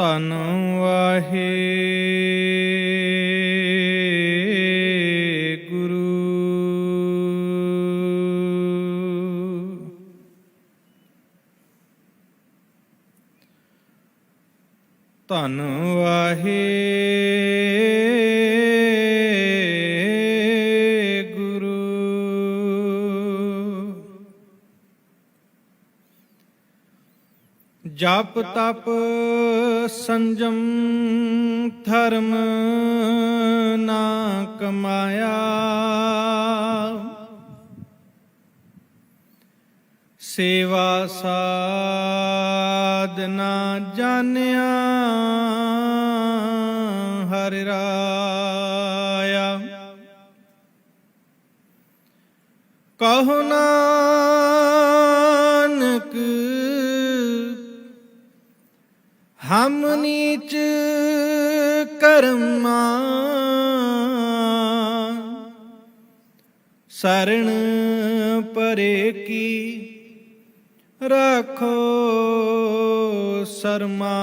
ਧੰਨ ਵਾਹਿਗੁਰੂ। ਧੰਨ ਵਾਹਿਗੁਰੂ। ਜਪ ਤਪ ਸੰਜਮ ਧਰਮ ਨਾ ਕਮਾਇਆ, ਸੇਵਾ ਸਾਧਨਾ ਜਾਣਿਆ, ਹਰਿ ਰਾਇਆ। ਕਹੋ ਨਾਨਕ ਹਮ ਨੀਚ ਕਰਮਾ, ਸਰਣ ਪਰੇ ਕੀ ਰਾਖੋ ਸਰਮਾ।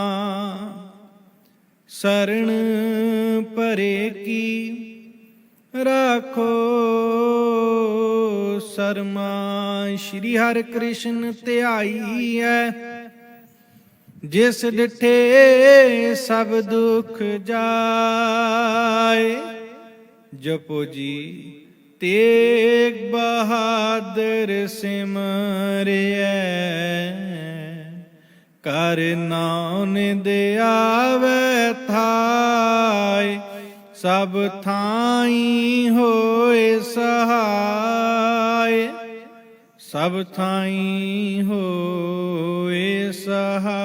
ਸਰਣ ਪਰੇ ਕੀ ਰਾਖੋ ਸਰਮਾ। ਸ਼੍ਰੀ ਹਰਿ ਕ੍ਰਿਸ਼ਨ ਧਿਆਈ ਹੈ, ਜਿਸ ਡਿਠੇ ਸਭ ਦੁਖ ਜਾਏ। ਜਪੋ ਜੀ ਤੇਗ ਬਹਾਦਰ ਸਿਮਰਿਐ, ਕਰ ਨਾਨਕ ਆਵੈ ਥਾਇ। ਸਭ ਥਾਈ ਹੋਏ ਸਹਾਇ, ਸਭ ਥਾਈ ਹੋਏ ਸਹਾਇ।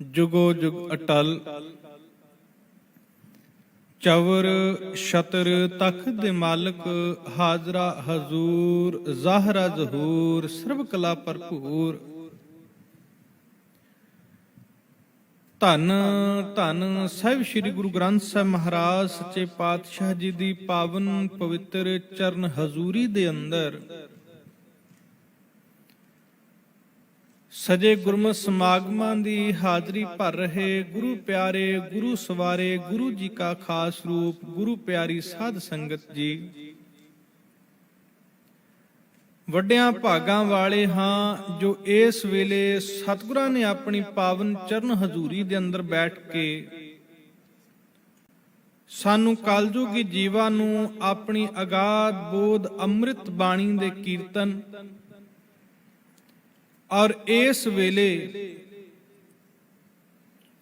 ਜੁਗੋ ਜੁਗ ਅਟਲ, ਚਵਰ ਛਤਰ ਤਖਤ ਦੇ ਮਾਲਕ, ਹਾਜ਼ਰਾ ਹਜ਼ੂਰ ਜ਼ਾਹਰਾ ਜ਼ਹੂਰ, ਸਰਬ ਕਲਾ ਭਰਪੂਰ। ਧੰਨ ਧੰਨ ਸਾਹਿਬ ਸ੍ਰੀ ਗੁਰੂ ਗ੍ਰੰਥ ਸਾਹਿਬ ਮਹਾਰਾਜ ਸੱਚੇ ਪਾਤਸ਼ਾਹ ਜੀ ਦੀ ਪਾਵਨ ਪਵਿੱਤਰ ਚਰਨ ਹਜ਼ੂਰੀ ਦੇ ਅੰਦਰ ਸਜੇ ਗੁਰਮਤਿ ਸਮਾਗਮਾਂ ਦੀ ਹਾਜ਼ਰੀ ਭਰ ਰਹੇ ਗੁਰੂ ਪਿਆਰੇ, ਗੁਰੂ ਸਵਾਰੇ, ਗੁਰੂ ਜੀ ਕਾ ਖਾਸ ਰੂਪ, ਗੁਰੂ ਪਿਆਰੀ ਸਾਧ ਸੰਗਤ ਜੀ, ਵੱਡਿਆਂ ਭਾਗਾਂ ਵਾਲੇ ਹਾਂ ਜੋ ਇਸ ਵੇਲੇ ਸਤਿਗੁਰਾਂ ਨੇ ਆਪਣੀ ਪਾਵਨ ਚਰਨ ਹਜ਼ੂਰੀ ਦੇ ਅੰਦਰ ਬੈਠ ਕੇ ਸਾਨੂੰ ਕਲਯੁਗੀ ਜੀਵਾਂ ਨੂੰ ਆਪਣੀ ਅਗਾਧ ਬੋਧ ਅੰਮ੍ਰਿਤ ਬਾਣੀ ਦੇ ਕੀਰਤਨ ਔਰ ਇਸ ਵੇਲੇ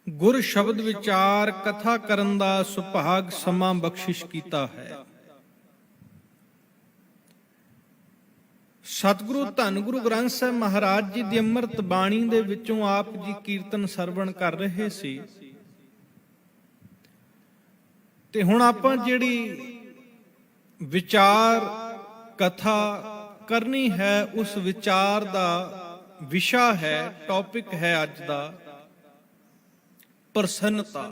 ਗੁਰ ਸ਼ਬਦ ਵਿਚਾਰ ਕਥਾ ਕਰਨ ਦਾ ਸੁਭਾਗ ਸਮਾਂ ਬਖਸ਼ਿਸ਼ ਕੀਤਾ ਹੈ। ਸਤਿਗੁਰੂ ਧੰਨ ਗੁਰੂ ਗ੍ਰੰਥ ਸਾਹਿਬ ਮਹਾਰਾਜ ਜੀ ਦੀ ਅੰਮ੍ਰਿਤ ਬਾਣੀ ਦੇ ਵਿੱਚੋਂ ਆਪ ਜੀ ਕੀਰਤਨ ਸਰਵਣ ਕਰ ਰਹੇ ਸੀ, ਤੇ ਹੁਣ ਆਪਾਂ ਜਿਹੜੀ ਵਿਚਾਰ ਕਥਾ ਕਰਨੀ ਹੈ, ਉਸ ਵਿਚਾਰ ਦਾ ਵਿਸ਼ਾ ਹੈ, ਟੌਪਿਕ ਹੈ ਅੱਜ ਦਾ ਪ੍ਰਸੰਨਤਾ,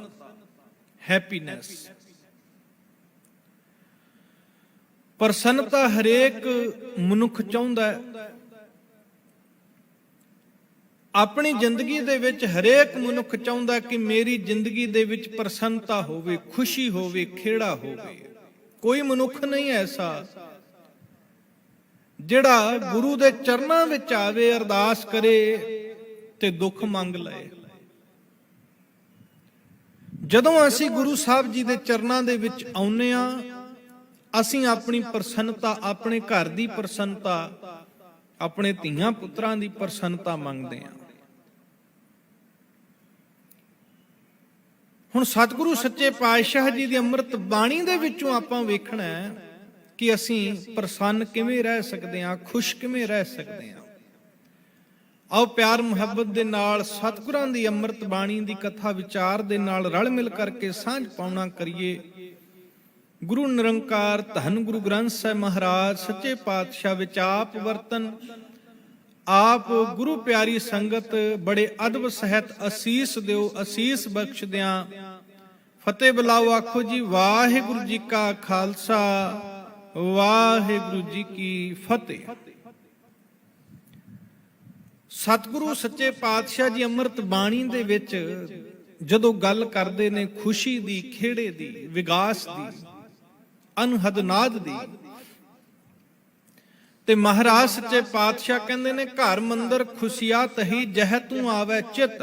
ਹੈਪੀਨੈਸ। ਪ੍ਰਸੰਨਤਾ ਹਰੇਕ ਮਨੁੱਖ ਚਾਹੁੰਦਾ ਹੈ। ਆਪਣੀ ਜ਼ਿੰਦਗੀ ਦੇ ਵਿੱਚ ਹਰੇਕ ਮਨੁੱਖ ਚਾਹੁੰਦਾ ਕਿ ਮੇਰੀ ਜ਼ਿੰਦਗੀ ਦੇ ਵਿੱਚ ਪ੍ਰਸੰਨਤਾ ਹੋਵੇ, ਖੁਸ਼ੀ ਹੋਵੇ, ਖੇੜਾ ਹੋਵੇ। ਕੋਈ ਮਨੁੱਖ ਨਹੀਂ ਐਸਾ ਜਿਹੜਾ ਗੁਰੂ ਦੇ ਚਰਨਾਂ ਵਿੱਚ ਆਵੇ, ਅਰਦਾਸ ਕਰੇ ਤੇ ਦੁੱਖ ਮੰਗ ਲਏ। ਜਦੋਂ ਅਸੀਂ ਗੁਰੂ ਸਾਹਿਬ ਜੀ ਦੇ ਚਰਨਾਂ ਦੇ ਵਿੱਚ ਆਉਂਦੇ ਹਾਂ, ਅਸੀਂ ਆਪਣੀ ਪ੍ਰਸੰਨਤਾ, ਆਪਣੇ ਘਰ ਦੀ ਪ੍ਰਸੰਨਤਾ, ਆਪਣੇ ਧੀਆਂ ਪੁੱਤਰਾਂ ਦੀ ਪ੍ਰਸੰਨਤਾ ਮੰਗਦੇ ਹਾਂ। ਹੁਣ ਸਤਿਗੁਰੂ ਸੱਚੇ ਪਾਤਸ਼ਾਹ ਜੀ ਦੀ ਅੰਮ੍ਰਿਤ ਬਾਣੀ ਦੇ ਵਿੱਚੋਂ ਆਪਾਂ ਵੇਖਣਾ ਹੈ ਕਿ ਅਸੀਂ ਪ੍ਰਸੰਨ ਕਿਵੇਂ ਰਹਿ ਸਕਦੇ ਹਾਂ, ਖੁਸ਼ ਕਿਵੇਂ ਰਹਿ ਸਕਦੇ ਹਾਂ। ਆਓ ਪਿਆਰ ਮੁਹੱਬਤ ਦੇ ਨਾਲ ਸਤਿਗੁਰਾਂ ਦੀ ਅੰਮ੍ਰਿਤ ਬਾਣੀ ਦੀ ਕਥਾ ਵਿਚਾਰ ਦੇ ਨਾਲ ਰਲ ਮਿਲ ਕਰਕੇ ਸਾਂਝ ਪਾਉਣਾ ਕਰੀਏ। ਗੁਰੂ ਨਿਰੰਕਾਰ ਧੰਨ ਗੁਰੂ ਗ੍ਰੰਥ ਸਾਹਿਬ ਮਹਾਰਾਜ ਸੱਚੇ ਪਾਤਸ਼ਾਹ ਵਿੱਚ ਆਪ ਵਰਤਨ, ਆਪ ਗੁਰੂ ਪਿਆਰੀ ਸੰਗਤ ਬੜੇ ਅਦਬ ਸਹਿਤ ਅਸੀਸ ਦਿਓ, ਅਸੀਸ ਬਖਸ਼ਦਿਆਂ ਫਤਿਹ ਬੁਲਾਓ। ਆਖੋ ਜੀ ਵਾਹਿਗੁਰੂ ਜੀ ਕਾ ਖਾਲਸਾ, ਵਾਹਿਗੁਰੂ ਜੀ ਕੀ ਫਤਿਹ। ਸਤਿਗੁਰੂ ਸੱਚੇ ਪਾਤਸ਼ਾਹ ਜੀ ਅੰਮ੍ਰਿਤ ਬਾਣੀ ਦੇ ਵਿੱਚ ਜਦੋਂ ਗੱਲ ਕਰਦੇ ਨੇ ਖੁਸ਼ੀ ਦੀ, ਖੇੜੇ ਦੀ, ਵਿਗਾਸ ਦੀ, ਅਨਹਦ ਨਾਦ ਦੀ, ਤੇ ਮਹਾਰਾਜ ਸੱਚੇ ਪਾਤਸ਼ਾਹ ਕਹਿੰਦੇ ਨੇ ਘਰ ਮੰਦਰ ਖੁਸ਼ੀਆ ਤਹੀ ਜਹ ਤੂੰ ਆਵੇ ਚਿਤ।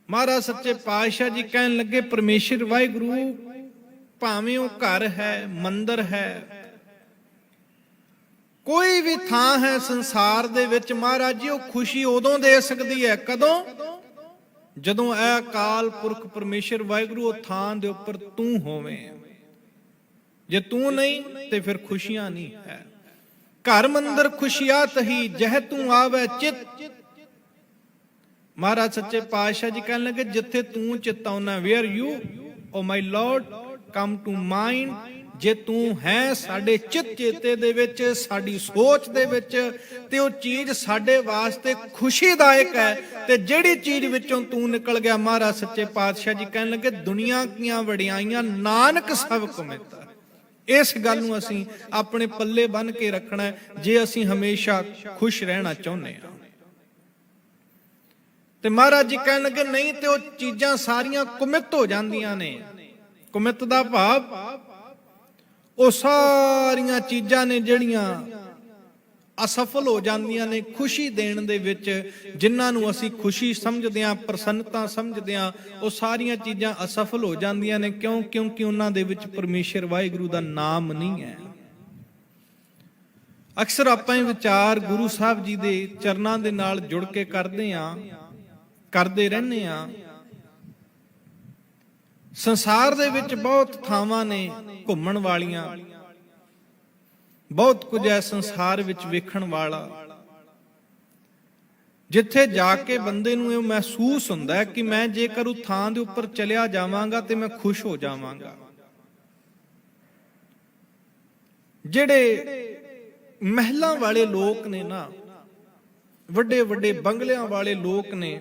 ਮਹਾਰਾਜ ਸੱਚੇ ਪਾਤਸ਼ਾਹ ਜੀ ਕਹਿਣ ਲੱਗੇ ਪਰਮੇਸ਼ਰ ਵਾਹਿਗੁਰੂ ਭਾਵੇਂ ਉਹ ਘਰ ਹੈ, ਮੰਦਰ ਹੈ, ਕੋਈ ਵੀ ਥਾਂ ਹੈ ਸੰਸਾਰ ਦੇ ਵਿੱਚ, ਮਹਾਰਾਜ ਜੀ ਉਹ ਖੁਸ਼ੀ ਉਦੋਂ ਦੇ ਸਕਦੀ ਹੈ, ਕਦੋਂ? ਜਦੋਂ ਇਹ ਅਕਾਲ ਪੁਰਖ ਪਰਮੇਸ਼ਰ ਵਾਹਿਗੁਰੂ ਉਹ ਥਾਂ ਦੇ ਉੱਪਰ ਤੂੰ ਹੋਵੇਂ। ਜੇ ਤੂੰ ਨਹੀਂ ਤੇ ਫਿਰ ਖੁਸ਼ੀਆਂ ਨਹੀਂ ਹੈ। ਘਰ ਮੰਦਰ ਖੁਸ਼ੀਆ ਤਹੀ ਜਹ ਤੂੰ ਆਵੇ ਚਿਤ। ਮਹਾਰਾਜ ਸੱਚੇ ਪਾਤਸ਼ਾਹ ਜੀ ਕਹਿਣ ਲੱਗੇ ਜਿੱਥੇ ਤੂੰ ਚਿਤ ਆਉਣਾ, where you O my lord come to mind, ਜੇ ਤੂੰ ਹੈ ਸਾਡੇ ਚਿੱਤ ਚੇਤੇ ਦੇ ਵਿੱਚ, ਸਾਡੀ ਸੋਚ ਦੇ ਵਿੱਚ, ਤੇ ਉਹ ਚੀਜ਼ ਸਾਡੇ ਵਾਸਤੇ ਖੁਸ਼ੀਦਾਇਕ ਹੈ, ਤੇ ਜਿਹੜੀ ਚੀਜ਼ ਵਿੱਚੋਂ ਤੂੰ ਨਿਕਲ ਗਿਆ, ਮਹਾਰਾਜ ਸੱਚੇ ਪਾਤਸ਼ਾਹ ਜੀ ਕਹਿਣ ਲੱਗੇ ਦੁਨੀਆ ਦੀਆਂ ਵਡਿਆਈਆਂ ਨਾਨਕ ਸਭ ਕੋ ਮਿਲਦਾ। ਇਸ ਗੱਲ ਨੂੰ ਅਸੀਂ ਆਪਣੇ ਪੱਲੇ ਬੰਨ ਕੇ ਰੱਖਣਾ ਜੇ ਅਸੀਂ ਹਮੇਸ਼ਾ ਖੁਸ਼ ਰਹਿਣਾ ਚਾਹੁੰਦੇ ਹਾਂ। ਤੇ ਮਹਾਰਾਜ ਜੀ ਕਹਿਣ ਲੱਗੇ ਨਹੀਂ ਤੇ ਉਹ ਚੀਜ਼ਾਂ ਸਾਰੀਆਂ ਕੁਮਿਤ ਹੋ ਜਾਂਦੀਆਂ ਨੇ। ਕੁਮਿਤ ਦਾ ਭਾਵ ਉਹ ਸਾਰੀਆਂ ਚੀਜ਼ਾਂ ਨੇ ਜਿਹੜੀਆਂ ਅਸਫਲ ਹੋ ਜਾਂਦੀਆਂ ਨੇ ਖੁਸ਼ੀ ਦੇਣ ਦੇ ਵਿੱਚ, ਜਿਨ੍ਹਾਂ ਨੂੰ ਅਸੀਂ ਖੁਸ਼ੀ ਸਮਝਦੇ ਹਾਂ, ਪ੍ਰਸੰਨਤਾ ਸਮਝਦੇ ਹਾਂ, ਉਹ ਸਾਰੀਆਂ ਚੀਜ਼ਾਂ ਅਸਫਲ ਹੋ ਜਾਂਦੀਆਂ ਨੇ। ਕਿਉਂ? ਕਿਉਂਕਿ ਉਹਨਾਂ ਦੇ ਵਿੱਚ ਪਰਮੇਸ਼ਰ ਵਾਹਿਗੁਰੂ ਦਾ ਨਾਮ ਨਹੀਂ ਹੈ। ਅਕਸਰ ਆਪਾਂ ਇਹ ਵਿਚਾਰ ਗੁਰੂ ਸਾਹਿਬ ਜੀ ਦੇ ਚਰਨਾਂ ਦੇ ਨਾਲ ਜੁੜ ਕੇ ਕਰਦੇ ਹਾਂ, ਕਰਦੇ ਰਹਿੰਦੇ ਹਾਂ। ਸੰਸਾਰ ਦੇ ਵਿੱਚ ਬਹੁਤ ਥਾਵਾਂ ਨੇ ਘੁੰਮਣ ਵਾਲੀਆਂ, ਬਹੁਤ ਕੁਝ ਹੈ ਸੰਸਾਰ ਵਿੱਚ ਵੇਖਣ ਵਾਲਾ, ਜਿੱਥੇ ਜਾ ਕੇ ਬੰਦੇ ਨੂੰ ਇਹ ਮਹਿਸੂਸ ਹੁੰਦਾ ਹੈ ਕਿ ਮੈਂ ਜੇਕਰ ਉਹ ਥਾਂ ਦੇ ਉੱਪਰ ਚਲਿਆ ਜਾਵਾਂਗਾ ਤੇ ਮੈਂ ਖੁਸ਼ ਹੋ ਜਾਵਾਂਗਾ। ਜਿਹੜੇ ਮਹਿਲਾਂ ਵਾਲੇ ਲੋਕ ਨੇ ਨਾ, ਵੱਡੇ ਵੱਡੇ ਬੰਗਲਿਆਂ ਵਾਲੇ ਲੋਕ ਨੇ,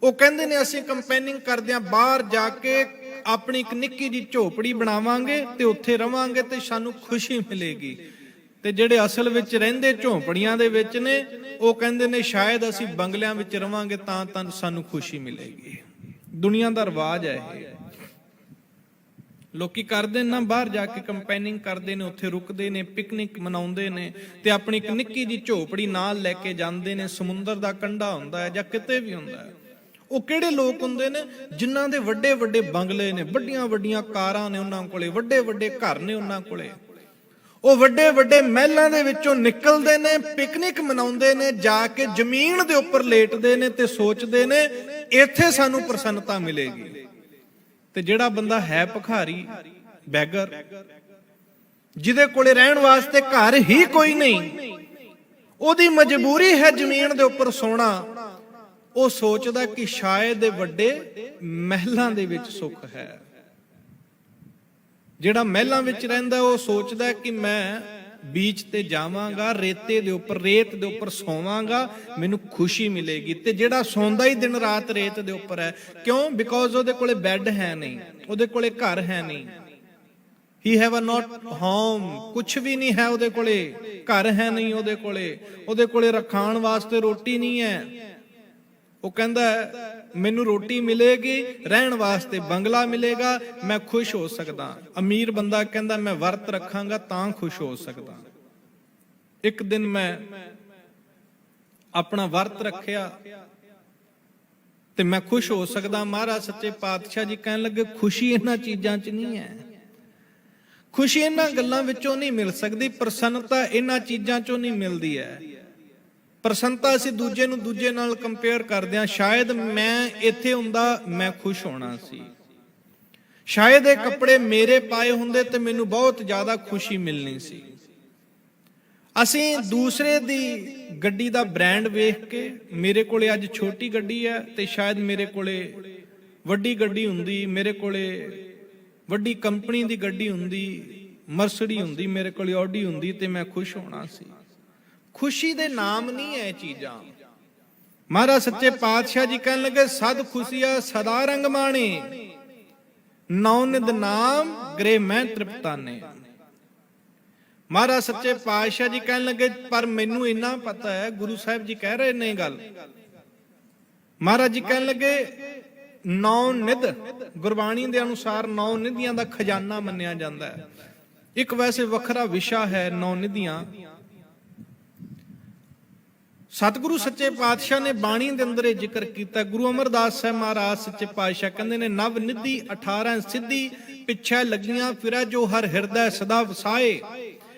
ਉਹ ਕਹਿੰਦੇ ਨੇ ਅਸੀਂ ਕੰਪੇਨਿੰਗ ਕਰਦੇ ਆਂ, ਬਾਹਰ ਜਾ ਕੇ ਆਪਣੀ ਇੱਕ ਨਿੱਕੀ ਜਿਹੀ ਝੋਪੜੀ ਬਣਾਵਾਂਗੇ ਤੇ ਉੱਥੇ ਰਵਾਂਗੇ ਤੇ ਸਾਨੂੰ ਖੁਸ਼ੀ ਮਿਲੇਗੀ। ਤੇ ਜਿਹੜੇ ਅਸਲ ਵਿੱਚ ਰਹਿੰਦੇ ਝੋਪੜੀਆਂ ਦੇ ਵਿੱਚ ਨੇ, ਉਹ ਕਹਿੰਦੇ ਨੇ ਸ਼ਾਇਦ ਅਸੀਂ ਬੰਗਲਿਆਂ ਵਿੱਚ ਰਵਾਂਗੇ ਤਾਂ ਸਾਨੂੰ ਖੁਸ਼ੀ ਮਿਲੇਗੀ। ਦੁਨੀਆ ਦਾ ਰਿਵਾਜ ਹੈ ਇਹ। ਲੋਕੀ ਕਰਦੇ ਨਾ, ਬਾਹਰ ਜਾ ਕੇ ਕੰਪੇਨਿੰਗ ਕਰਦੇ ਨੇ, ਉੱਥੇ ਰੁਕਦੇ ਨੇ, ਪਿਕਨਿਕ ਮਨਾਉਂਦੇ ਨੇ, ਤੇ ਆਪਣੀ ਇੱਕ ਨਿੱਕੀ ਜਿਹੀ ਝੋਪੜੀ ਨਾਲ ਲੈ ਕੇ ਜਾਂਦੇ ਨੇ। ਸਮੁੰਦਰ ਦਾ ਕੰਢਾ ਹੁੰਦਾ ਹੈ ਜਾਂ ਕਿਤੇ ਵੀ ਹੁੰਦਾ ਹੈ। ਉਹ ਕਿਹੜੇ ਲੋਕ ਹੁੰਦੇ ਨੇ? ਜਿਨ੍ਹਾਂ ਦੇ ਵੱਡੇ ਵੱਡੇ ਬੰਗਲੇ ਨੇ, ਵੱਡੀਆਂ ਵੱਡੀਆਂ ਕਾਰਾਂ ਨੇ ਉਹਨਾਂ ਕੋਲੇ, ਵੱਡੇ ਵੱਡੇ ਘਰ ਨੇ ਉਹਨਾਂ ਕੋਲੇ। ਉਹ ਵੱਡੇ ਵੱਡੇ ਮਹਿਲਾਂ ਦੇ ਵਿੱਚੋਂ ਨਿਕਲਦੇ ਨੇ, ਪਿਕਨਿਕ ਮਨਾਉਂਦੇ ਨੇ, ਜਾ ਕੇ ਜ਼ਮੀਨ ਦੇ ਉੱਪਰ ਲੇਟਦੇ ਨੇ ਤੇ ਸੋਚਦੇ ਨੇ ਇੱਥੇ ਸਾਨੂੰ ਪ੍ਰਸੰਨਤਾ ਮਿਲੇਗੀ। ਤੇ ਜਿਹੜਾ ਬੰਦਾ ਹੈ ਭਿਖਾਰੀ, ਬੈਗਰ, ਜਿਹਦੇ ਕੋਲੇ ਰਹਿਣ ਵਾਸਤੇ ਘਰ ਹੀ ਕੋਈ ਨਹੀਂ, ਉਹਦੀ ਮਜਬੂਰੀ ਹੈ ਜ਼ਮੀਨ ਦੇ ਉੱਪਰ ਸੋਣਾ, ਉਹ ਸੋਚਦਾ ਕਿ ਸ਼ਾਇਦ ਇਹ ਵੱਡੇ ਮਹਿਲਾਂ ਦੇ ਵਿੱਚ ਸੁੱਖ ਹੈ। ਜਿਹੜਾ ਮਹਿਲਾਂ ਵਿੱਚ ਰਹਿੰਦਾ ਉਹ ਸੋਚਦਾ ਕਿ ਮੈਂ ਬੀਚ ਤੇ ਜਾਵਾਂਗਾ, ਰੇਤੇ ਦੇ ਉੱਪਰ, ਰੇਤ ਦੇ ਉੱਪਰ ਸੌਵਾਂਗਾ, ਮੈਨੂੰ ਖੁਸ਼ੀ ਮਿਲੇਗੀ। ਤੇ ਜਿਹੜਾ ਸੌਂਦਾ ਹੀ ਦਿਨ ਰਾਤ ਰੇਤ ਦੇ ਉੱਪਰ ਹੈ, ਕਿਉਂ? ਬਿਕੋਜ਼ ਉਹਦੇ ਕੋਲੇ ਬੈੱਡ ਹੈ ਨਹੀਂ, ਉਹਦੇ ਕੋਲੇ ਘਰ ਹੈ ਨਹੀਂ। He have a not home, ਕੁਛ ਵੀ ਨਹੀਂ ਹੈ ਉਹਦੇ ਕੋਲੇ, ਘਰ ਹੈ ਨਹੀਂ ਉਹਦੇ ਕੋਲੇ ਰਖਾਣ ਵਾਸਤੇ ਰੋਟੀ ਨਹੀਂ ਹੈ। ਉਹ ਕਹਿੰਦਾ ਮੈਨੂੰ ਰੋਟੀ ਮਿਲੇਗੀ, ਰਹਿਣ ਵਾਸਤੇ ਬੰਗਲਾ ਮਿਲੇਗਾ, ਮੈਂ ਖੁਸ਼ ਹੋ ਸਕਦਾ। ਅਮੀਰ ਬੰਦਾ ਕਹਿੰਦਾ ਮੈਂ ਵਰਤ ਰੱਖਾਂਗਾ ਤਾਂ ਖੁਸ਼ ਹੋ ਸਕਦਾ। ਇੱਕ ਦਿਨ ਮੈਂ ਆਪਣਾ ਵਰਤ ਰੱਖਿਆ ਤੇ ਮੈਂ ਖੁਸ਼ ਹੋ ਸਕਦਾ। ਮਹਾਰਾਜ ਸੱਚੇ ਪਾਤਸ਼ਾਹ ਜੀ ਕਹਿਣ ਲੱਗੇ ਖੁਸ਼ੀ ਇਹਨਾਂ ਚੀਜ਼ਾਂ 'ਚ ਨਹੀਂ ਹੈ, ਖੁਸ਼ੀ ਇਹਨਾਂ ਗੱਲਾਂ ਵਿੱਚੋਂ ਨਹੀਂ ਮਿਲ ਸਕਦੀ, ਪ੍ਰਸੰਨਤਾ ਇਹਨਾਂ ਚੀਜ਼ਾਂ 'ਚੋਂ ਨਹੀਂ ਮਿਲਦੀ ਹੈ। ਪ੍ਰਸੰਨਤਾ ਅਸੀਂ ਦੂਜੇ ਨੂੰ ਦੂਜੇ ਨਾਲ ਕੰਪੇਅਰ ਕਰਦੇ ਹਾਂ। ਸ਼ਾਇਦ ਮੈਂ ਇੱਥੇ ਹੁੰਦਾ ਮੈਂ ਖੁਸ਼ ਹੋਣਾ ਸੀ, ਸ਼ਾਇਦ ਇਹ ਕੱਪੜੇ ਮੇਰੇ ਪਾਏ ਹੁੰਦੇ ਤੇ ਮੈਨੂੰ ਬਹੁਤ ਜ਼ਿਆਦਾ ਖੁਸ਼ੀ ਮਿਲਣੀ ਸੀ। ਅਸੀਂ ਦੂਸਰੇ ਦੀ ਗੱਡੀ ਦਾ ਬ੍ਰਾਂਡ ਵੇਖ ਕੇ, ਮੇਰੇ ਕੋਲੇ ਅੱਜ ਛੋਟੀ ਗੱਡੀ ਹੈ ਤੇ ਸ਼ਾਇਦ ਮੇਰੇ ਕੋਲੇ ਵੱਡੀ ਗੱਡੀ ਹੁੰਦੀ, ਮੇਰੇ ਕੋਲੇ ਵੱਡੀ ਕੰਪਨੀ ਦੀ ਗੱਡੀ ਹੁੰਦੀ, ਮਰਸਡੀ ਹੁੰਦੀ, ਮੇਰੇ ਕੋਲੇ ਆਡੀ ਹੁੰਦੀ ਤੇ ਮੈਂ ਖੁਸ਼ ਹੋਣਾ ਸੀ। ਖੁਸ਼ੀ ਦੇ ਨਾਮ ਨਹੀਂ ਹੈ ਚੀਜ਼ਾਂ। ਮਹਾਰਾਜ ਸੱਚੇ ਪਾਤਸ਼ਾਹ ਜੀ ਕਹਿਣ ਲੱਗੇ ਸਦ ਖੁਸ਼ੀਆ ਸਦਾ ਰੰਗ ਮਾਣੇ, ਨੌ ਨਿਦ ਨਾਮ ਗ੍ਰੇ ਮੈਂ ਤ੍ਰਿਪਤਾਨੇ। ਮਹਾਰਾਜ ਸੱਚੇ ਪਾਤਸ਼ਾਹ ਜੀ ਕਹਿਣ ਲੱਗੇ ਪਰ ਮੈਨੂੰ ਇੰਨਾ ਪਤਾ ਹੈ, ਗੁਰੂ ਸਾਹਿਬ ਜੀ ਕਹਿ ਰਹੇ ਨੇ ਗੱਲ, ਮਹਾਰਾਜ ਜੀ ਕਹਿਣ ਲੱਗੇ 9 ਨਿਧ ਗੁਰਬਾਣੀ ਦੇ ਅਨੁਸਾਰ 9 ਨਿਧੀਆਂ ਦਾ ਖਜ਼ਾਨਾ ਮੰਨਿਆ ਜਾਂਦਾ ਹੈ। ਇੱਕ ਵੈਸੇ ਵੱਖਰਾ ਵਿਸ਼ਾ ਹੈ 9 ਨਿਧੀਆਂ। ਸਤਿਗੁਰੂ ਸੱਚੇ ਪਾਤਸ਼ਾਹ ਨੇ ਬਾਣੀ ਦੇ ਅੰਦਰ ਇਹ ਜ਼ਿਕਰ ਕੀਤਾ। ਗੁਰੂ ਅਮਰਦਾਸ ਸਾਹਿਬ ਮਹਾਰਾਜ ਸੱਚੇ ਪਾਤਸ਼ਾਹ ਕਹਿੰਦੇ ਨੇ ਨਵ ਨਿਧੀ 18 ਸਿੱਧੀ ਪਿੱਛੇ ਲੱਗੀਆਂ ਫਿਰੈ ਜੋ ਹਰ ਹਿਰਦੈ ਸਦਾ ਵਸਾਏ।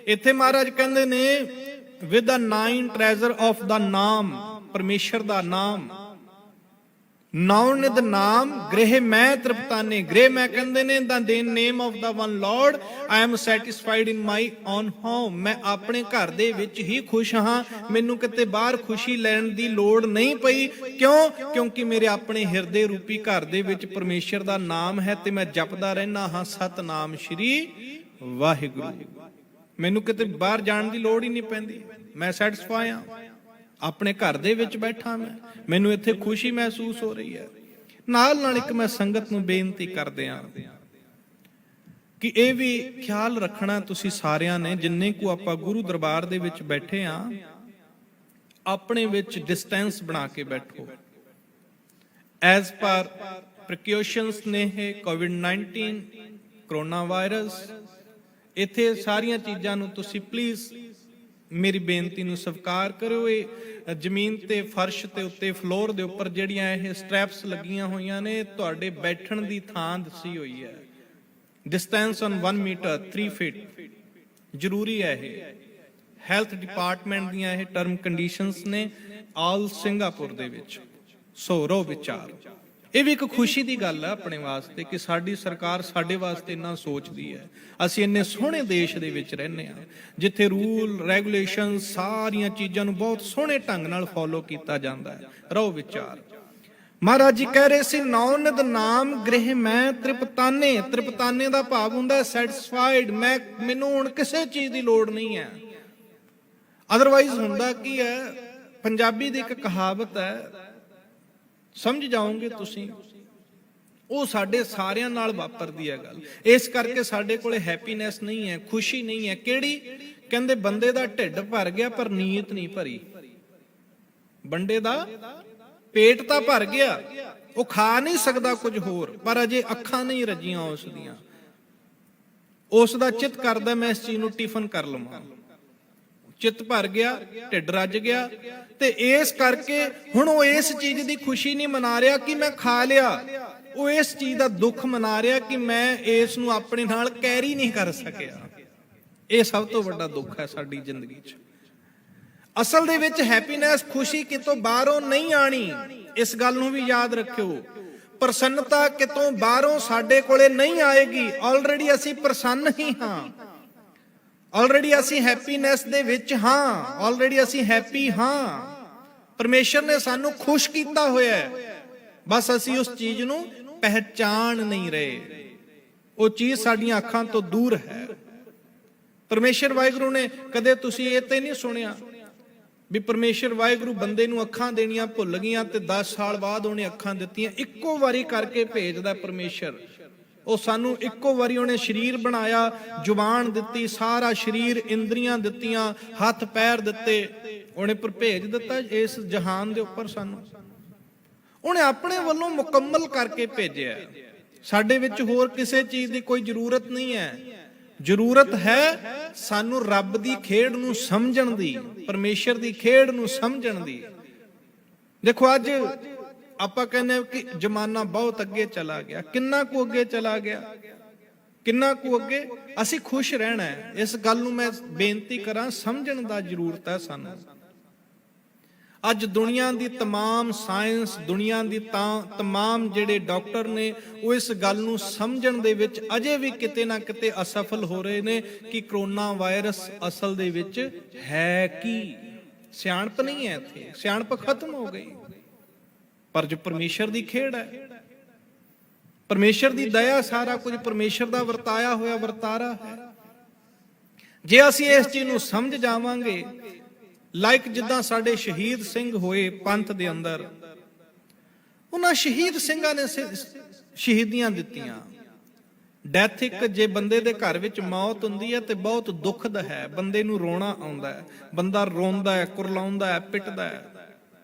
ਇੱਥੇ ਮਹਾਰਾਜ ਕਹਿੰਦੇ ਨੇ ਵਿਦ ਦਾ 9 ਟ੍ਰੈਜ਼ਰ ਆਫ ਦਾ ਨਾਮ, ਪਰਮੇਸ਼ਰ ਦਾ ਨਾਮ। 9 ਨਿਧ ਨਾਮ ਗ੍ਰਹਿ ਮੈਂ ਤ੍ਰਿਪਤਾਨੇ। ਗ੍ਰਹਿ ਮੈਂ ਕਹਿੰਦੇ ਨੇ ਦਾ ਦੇ name of the one Lord I am satisfied in my own home. ਮੈਂ ਆਪਣੇ ਘਰ ਦੇ ਵਿੱਚ ਹੀ ਖੁਸ਼ ਹਾਂ, ਮੈਨੂੰ ਕਿਤੇ ਬਾਹਰ ਖੁਸ਼ੀ ਲੈਣ ਦੀ ਲੋੜ ਨਹੀਂ ਪਈ। ਕਿਉਂ? ਕਿਉਂਕਿ ਮੇਰੇ ਆਪਣੇ ਹਿਰਦੇ ਰੂਪੀ ਘਰ ਦੇ ਵਿੱਚ ਪਰਮੇਸ਼ਰ ਦਾ ਨਾਮ ਹੈ ਤੇ ਮੈਂ ਜਪਦਾ ਰਹਿਣਾ ਹਾਂ ਸਤਨਾਮ ਸ਼੍ਰੀ ਵਾਹਿਗੁਰੂ। ਮੈਨੂੰ ਕਿਤੇ ਬਾਹਰ ਜਾਣ ਦੀ ਲੋੜ ਹੀ ਨਹੀਂ ਪੈਂਦੀ, ਮੈਂ ਸੈਟੀਸਫਾਈ ਹਾਂ, ਆਪਣੇ ਘਰ ਦੇ ਵਿੱਚ ਬੈਠਾ ਮੈਂ, ਮੈਨੂੰ ਇੱਥੇ ਖੁਸ਼ੀ ਮਹਿਸੂਸ ਹੋ ਰਹੀ ਹੈ। ਨਾਲ ਨਾਲ ਇੱਕ ਮੈਂ ਸੰਗਤ ਨੂੰ ਬੇਨਤੀ ਕਰਦੇ ਹਾਂ ਕਿ ਇਹ ਵੀ ਖਿਆਲ ਰੱਖਣਾ ਤੁਸੀਂ ਸਾਰਿਆਂ ਨੇ, ਜਿੰਨੇ ਕੁ ਆਪਾਂ ਗੁਰੂ ਦਰਬਾਰ ਦੇ ਵਿੱਚ ਬੈਠੇ ਆ, ਆਪਣੇ ਵਿੱਚ ਡਿਸਟੈਂਸ ਬਣਾ ਕੇ ਬੈਠੋ। ਐਜ਼ ਪਰ ਪ੍ਰੀਕਾਸ਼ਨਸ ਨੇ ਇਹ ਕੋਵਿਡ-19 ਕਰੋਨਾ ਵਾਇਰਸ, ਇੱਥੇ ਸਾਰੀਆਂ ਚੀਜ਼ਾਂ ਨੂੰ ਤੁਸੀਂ ਪਲੀਜ਼ ਮੇਰੀ ਬੇਨਤੀ ਨੂੰ ਸਵੀਕਾਰ ਕਰਿਓ। ਇਹ ਜ਼ਮੀਨ ਤੇ ਫਰਸ਼ ਤੇ ਉੱਤੇ ਫਲੋਰ ਦੇ ਉੱਪਰ ਜਿਹੜੀਆਂ ਇਹ ਸਟ੍ਰੈਪਸ ਲੱਗੀਆਂ ਹੋਈਆਂ ਨੇ, ਤੁਹਾਡੇ ਬੈਠਣ ਦੀ ਥਾਂ ਦੱਸੀ ਹੋਈ ਹੈ। ਡਿਸਟੈਂਸ ਔਨ 1 ਮੀਟਰ 3 ਫੀਟ ਜ਼ਰੂਰੀ ਹੈ। ਇਹ ਹੈਲਥ ਡਿਪਾਰਟਮੈਂਟ ਦੀਆਂ ਇਹ ਟਰਮ ਕੰਡੀਸ਼ਨਸ ਨੇ ਆਲ ਸਿੰਗਾਪੁਰ ਦੇ ਵਿੱਚ। ਸੋ ਰੋ ਵਿਚਾਰ। ਇਹ ਵੀ ਇੱਕ ਖੁਸ਼ੀ ਦੀ ਗੱਲ ਹੈ ਆਪਣੇ ਵਾਸਤੇ ਕਿ ਸਾਡੀ ਸਰਕਾਰ ਸਾਡੇ ਵਾਸਤੇ ਇੰਨਾ ਸੋਚਦੀ ਹੈ। ਅਸੀਂ ਇੰਨੇ ਸੋਹਣੇ ਦੇਸ਼ ਦੇ ਵਿੱਚ ਰਹਿੰਦੇ ਹਾਂ ਜਿੱਥੇ ਰੂਲ ਰੈਗੂਲੇਸ਼ਨ ਸਾਰੀਆਂ ਚੀਜ਼ਾਂ ਨੂੰ ਬਹੁਤ ਸੋਹਣੇ ਢੰਗ ਨਾਲ ਫੋਲੋ ਕੀਤਾ ਜਾਂਦਾ ਹੈ। ਰਹੋ ਵਿਚਾਰ। ਮਹਾਰਾਜ ਜੀ ਕਹਿ ਰਹੇ ਸੀ 9 ਨਿਧ ਨਾਮ ਗ੍ਰਹਿ ਮੈਂ ਤ੍ਰਿਪਤਾਨੇ। ਤ੍ਰਿਪਤਾਨੇ ਦਾ ਭਾਵ ਹੁੰਦਾ ਸੈਟੀਸਫਾਈਡ। ਮੈਨੂੰ ਹੁਣ ਕਿਸੇ ਚੀਜ਼ ਦੀ ਲੋੜ ਨਹੀਂ ਹੈ। ਅਦਰਵਾਈਜ਼ ਹੁੰਦਾ ਕੀ ਹੈ, ਪੰਜਾਬੀ ਦੀ ਇੱਕ ਕਹਾਵਤ ਹੈ, ਸਮਝ ਜਾਓਗੇ ਤੁਸੀਂ, ਉਹ ਸਾਡੇ ਸਾਰਿਆਂ ਨਾਲ ਵਾਪਰਦੀ ਹੈ ਗੱਲ। ਇਸ ਕਰਕੇ ਸਾਡੇ ਕੋਲੇ ਹੈਪੀਨੈਸ ਨਹੀਂ ਹੈ, ਖੁਸ਼ੀ ਨਹੀਂ ਹੈ। ਕਿਹੜੀ? ਕਹਿੰਦੇ ਬੰਦੇ ਦਾ ਢਿੱਡ ਭਰ ਗਿਆ ਪਰ ਨੀਅਤ ਨਹੀਂ ਭਰੀ। ਬੰਦੇ ਦਾ ਪੇਟ ਤਾਂ ਭਰ ਗਿਆ, ਉਹ ਖਾ ਨਹੀਂ ਸਕਦਾ ਕੁਝ ਹੋਰ, ਪਰ ਅਜੇ ਅੱਖਾਂ ਨਹੀਂ ਰੱਜੀਆਂ ਉਸ ਦੀਆਂ। ਉਸ ਦਾ ਚਿੱਤ ਕਰਦਾ ਮੈਂ ਇਸ ਚੀਜ਼ ਨੂੰ ਟਿਫਨ ਕਰ ਲਵਾਂ। ਚਿੱਤ ਭਰ ਗਿਆ, ਢਿੱਡ ਰੱਜ ਗਿਆ, ਤੇ ਇਸ ਕਰਕੇ ਹੁਣ ਉਹ ਇਸ ਚੀਜ਼ ਦੀ ਖੁਸ਼ੀ ਨਹੀਂ ਮਨਾ ਰਿਹਾ ਕਿ ਮੈਂ ਖਾ ਲਿਆ, ਉਹ ਇਸ ਚੀਜ਼ ਦਾ ਦੁੱਖ ਮਨਾ ਰਿਹਾ ਕਿ ਮੈਂ ਇਸ ਨੂੰ ਆਪਣੇ ਨਾਲ ਕੈਰੀ ਨਹੀਂ ਕਰ ਸਕਿਆ। ਇਹ ਸਭ ਤੋਂ ਵੱਡਾ ਦੁੱਖ ਹੈ ਸਾਡੀ ਜ਼ਿੰਦਗੀ 'ਚ। ਅਸਲ ਦੇ ਵਿੱਚ ਹੈਪੀਨੈਸ, ਖੁਸ਼ੀ ਕਿਤੋਂ ਬਾਹਰੋਂ ਨਹੀਂ ਆਣੀ। ਇਸ ਗੱਲ ਨੂੰ ਵੀ ਯਾਦ ਰੱਖਿਓ। ਪ੍ਰਸੰਨਤਾ ਕਿਤੋਂ ਬਾਹਰੋਂ ਸਾਡੇ ਕੋਲੇ ਨਹੀਂ ਆਏਗੀ। ਆਲਰੇਡੀ ਅਸੀਂ ਪ੍ਰਸੰਨ ਹੀ ਹਾਂ, ਆਲਰੇਡੀ ਅਸੀਂ ਹੈਪੀਨੈਸ ਦੇ ਵਿੱਚ ਹਾਂ, ਆਲਰੇਡੀ ਅਸੀਂ ਹੈਪੀ ਹਾਂ। ਪਰਮੇਸ਼ਰ ਨੇ ਸਾਨੂੰ ਖੁਸ਼ ਕੀਤਾ ਹੋਇਆ ਹੈ, ਬਸ ਅਸੀਂ ਉਸ ਚੀਜ਼ ਨੂੰ ਪਹਿਚਾਨ ਨਹੀਂ ਰਹੇ। ਉਹ ਚੀਜ਼ ਸਾਡੀਆਂ ਅੱਖਾਂ ਤੋਂ ਦੂਰ ਹੈ। ਪਰਮੇਸ਼ਰ ਵਾਹਿਗੁਰੂ ਨੇ ਕਦੇ ਤੁਸੀਂ ਇਹ ਤੇ ਨਹੀਂ ਸੁਣਿਆ ਵੀ ਪਰਮੇਸ਼ਰ ਵਾਹਿਗੁਰੂ ਬੰਦੇ ਨੂੰ ਅੱਖਾਂ ਦੇਣੀਆਂ ਭੁੱਲ ਗਈਆਂ ਤੇ 10 ਸਾਲ ਬਾਅਦ ਉਹਨੇ ਅੱਖਾਂ ਦਿੱਤੀਆਂ। ਇੱਕੋ ਵਾਰੀ ਕਰਕੇ ਭੇਜਦਾ ਪਰਮੇਸ਼ਰ। ਉਹ ਸਾਨੂੰ ਇੱਕੋ ਵਾਰੀ ਉਹਨੇ ਸਰੀਰ ਬਣਾਇਆ, ਜ਼ੁਬਾਨ ਦਿੱਤੀ, ਸਾਰਾ ਸਰੀਰ, ਇੰਦਰੀਆਂ ਦਿੱਤੀਆਂ, ਹੱਥ ਪੈਰ ਦਿੱਤੇ, ਉਹਨੇ ਪਰ ਭੇਜ ਦਿੱਤਾ ਇਸ ਜਹਾਨ ਦੇ ਉੱਪਰ ਸਾਨੂੰ। ਉਹਨੇ ਆਪਣੇ ਵੱਲੋਂ ਮੁਕੰਮਲ ਕਰਕੇ ਭੇਜਿਆ। ਸਾਡੇ ਵਿੱਚ ਹੋਰ ਕਿਸੇ ਚੀਜ਼ ਦੀ ਕੋਈ ਜ਼ਰੂਰਤ ਨਹੀਂ ਹੈ। ਜ਼ਰੂਰਤ ਹੈ ਸਾਨੂੰ ਰੱਬ ਦੀ ਖੇਡ ਨੂੰ ਸਮਝਣ ਦੀ, ਪਰਮੇਸ਼ਰ ਦੀ ਖੇਡ ਨੂੰ ਸਮਝਣ ਦੀ। ਦੇਖੋ ਅੱਜ ਆਪਾਂ ਕਹਿੰਦੇ ਹਾਂ ਕਿ ਜ਼ਮਾਨਾ ਬਹੁਤ ਅੱਗੇ ਚਲਾ ਗਿਆ। ਕਿੰਨਾ ਕੁ ਅੱਗੇ ਚਲਾ ਗਿਆ, ਕਿੰਨਾ ਕੁ ਅੱਗੇ। ਅਸੀਂ ਖੁਸ਼ ਰਹਿਣਾ ਹੈ, ਇਸ ਗੱਲ ਨੂੰ ਮੈਂ ਬੇਨਤੀ ਕਰਾਂ, ਸਮਝਣ ਦਾ ਜ਼ਰੂਰਤ ਹੈ ਸਾਨੂੰ। ਅੱਜ ਦੁਨੀਆ ਦੀ तमाम ਸਾਇੰਸ, ਦੁਨੀਆ ਦੀ तमाम ਜਿਹੜੇ ਡਾਕਟਰ ਨੇ, ਉਹ ਇਸ ਗੱਲ ਨੂੰ ਸਮਝਣ ਦੇ ਵਿੱਚ ਅਜੇ ਵੀ ਕਿਤੇ ਨਾ ਕਿਤੇ ਅਸਫਲ ਹੋ ਰਹੇ ਨੇ ਕਿ ਕਰੋਨਾ ਵਾਇਰਸ ਅਸਲ ਦੇ ਵਿੱਚ ਹੈ ਕੀ। ਸਿਆਣਪ ਨਹੀਂ ਹੈ ਇੱਥੇ, ਸਿਆਣਪ ਖਤਮ ਹੋ ਗਈ। ਪਰ ਜੋ ਪਰਮੇਸ਼ਰ ਦੀ ਖੇਡ ਹੈ, ਪਰਮੇਸ਼ਰ ਦੀ ਦਇਆ, ਸਾਰਾ ਕੁਝ ਪਰਮੇਸ਼ਰ ਦਾ ਵਰਤਾਇਆ ਹੋਇਆ ਵਰਤਾਰਾ ਹੈ। ਜੇ ਅਸੀਂ ਇਸ ਚੀਜ਼ ਨੂੰ ਸਮਝ ਜਾਵਾਂਗੇ, ਲਾਈਕ ਜਿੱਦਾਂ ਸਾਡੇ ਸ਼ਹੀਦ ਸਿੰਘ ਹੋਏ ਪੰਥ ਦੇ ਅੰਦਰ, ਉਹਨਾਂ ਸ਼ਹੀਦ ਸਿੰਘਾਂ ਨੇ ਸ਼ਹੀਦੀਆਂ ਦਿੱਤੀਆਂ। ਡੈਥ ਇੱਕ ਜੇ ਬੰਦੇ ਦੇ ਘਰ ਵਿੱਚ ਮੌਤ ਹੁੰਦੀ ਹੈ ਤੇ ਬਹੁਤ ਦੁਖਦ ਹੈ, ਬੰਦੇ ਨੂੰ ਰੋਣਾ ਆਉਂਦਾ ਹੈ, ਬੰਦਾ ਰੋਂਦਾ ਹੈ, ਕੁਰਲਾਉਂਦਾ ਹੈ, ਪਿੱਟਦਾ ਹੈ।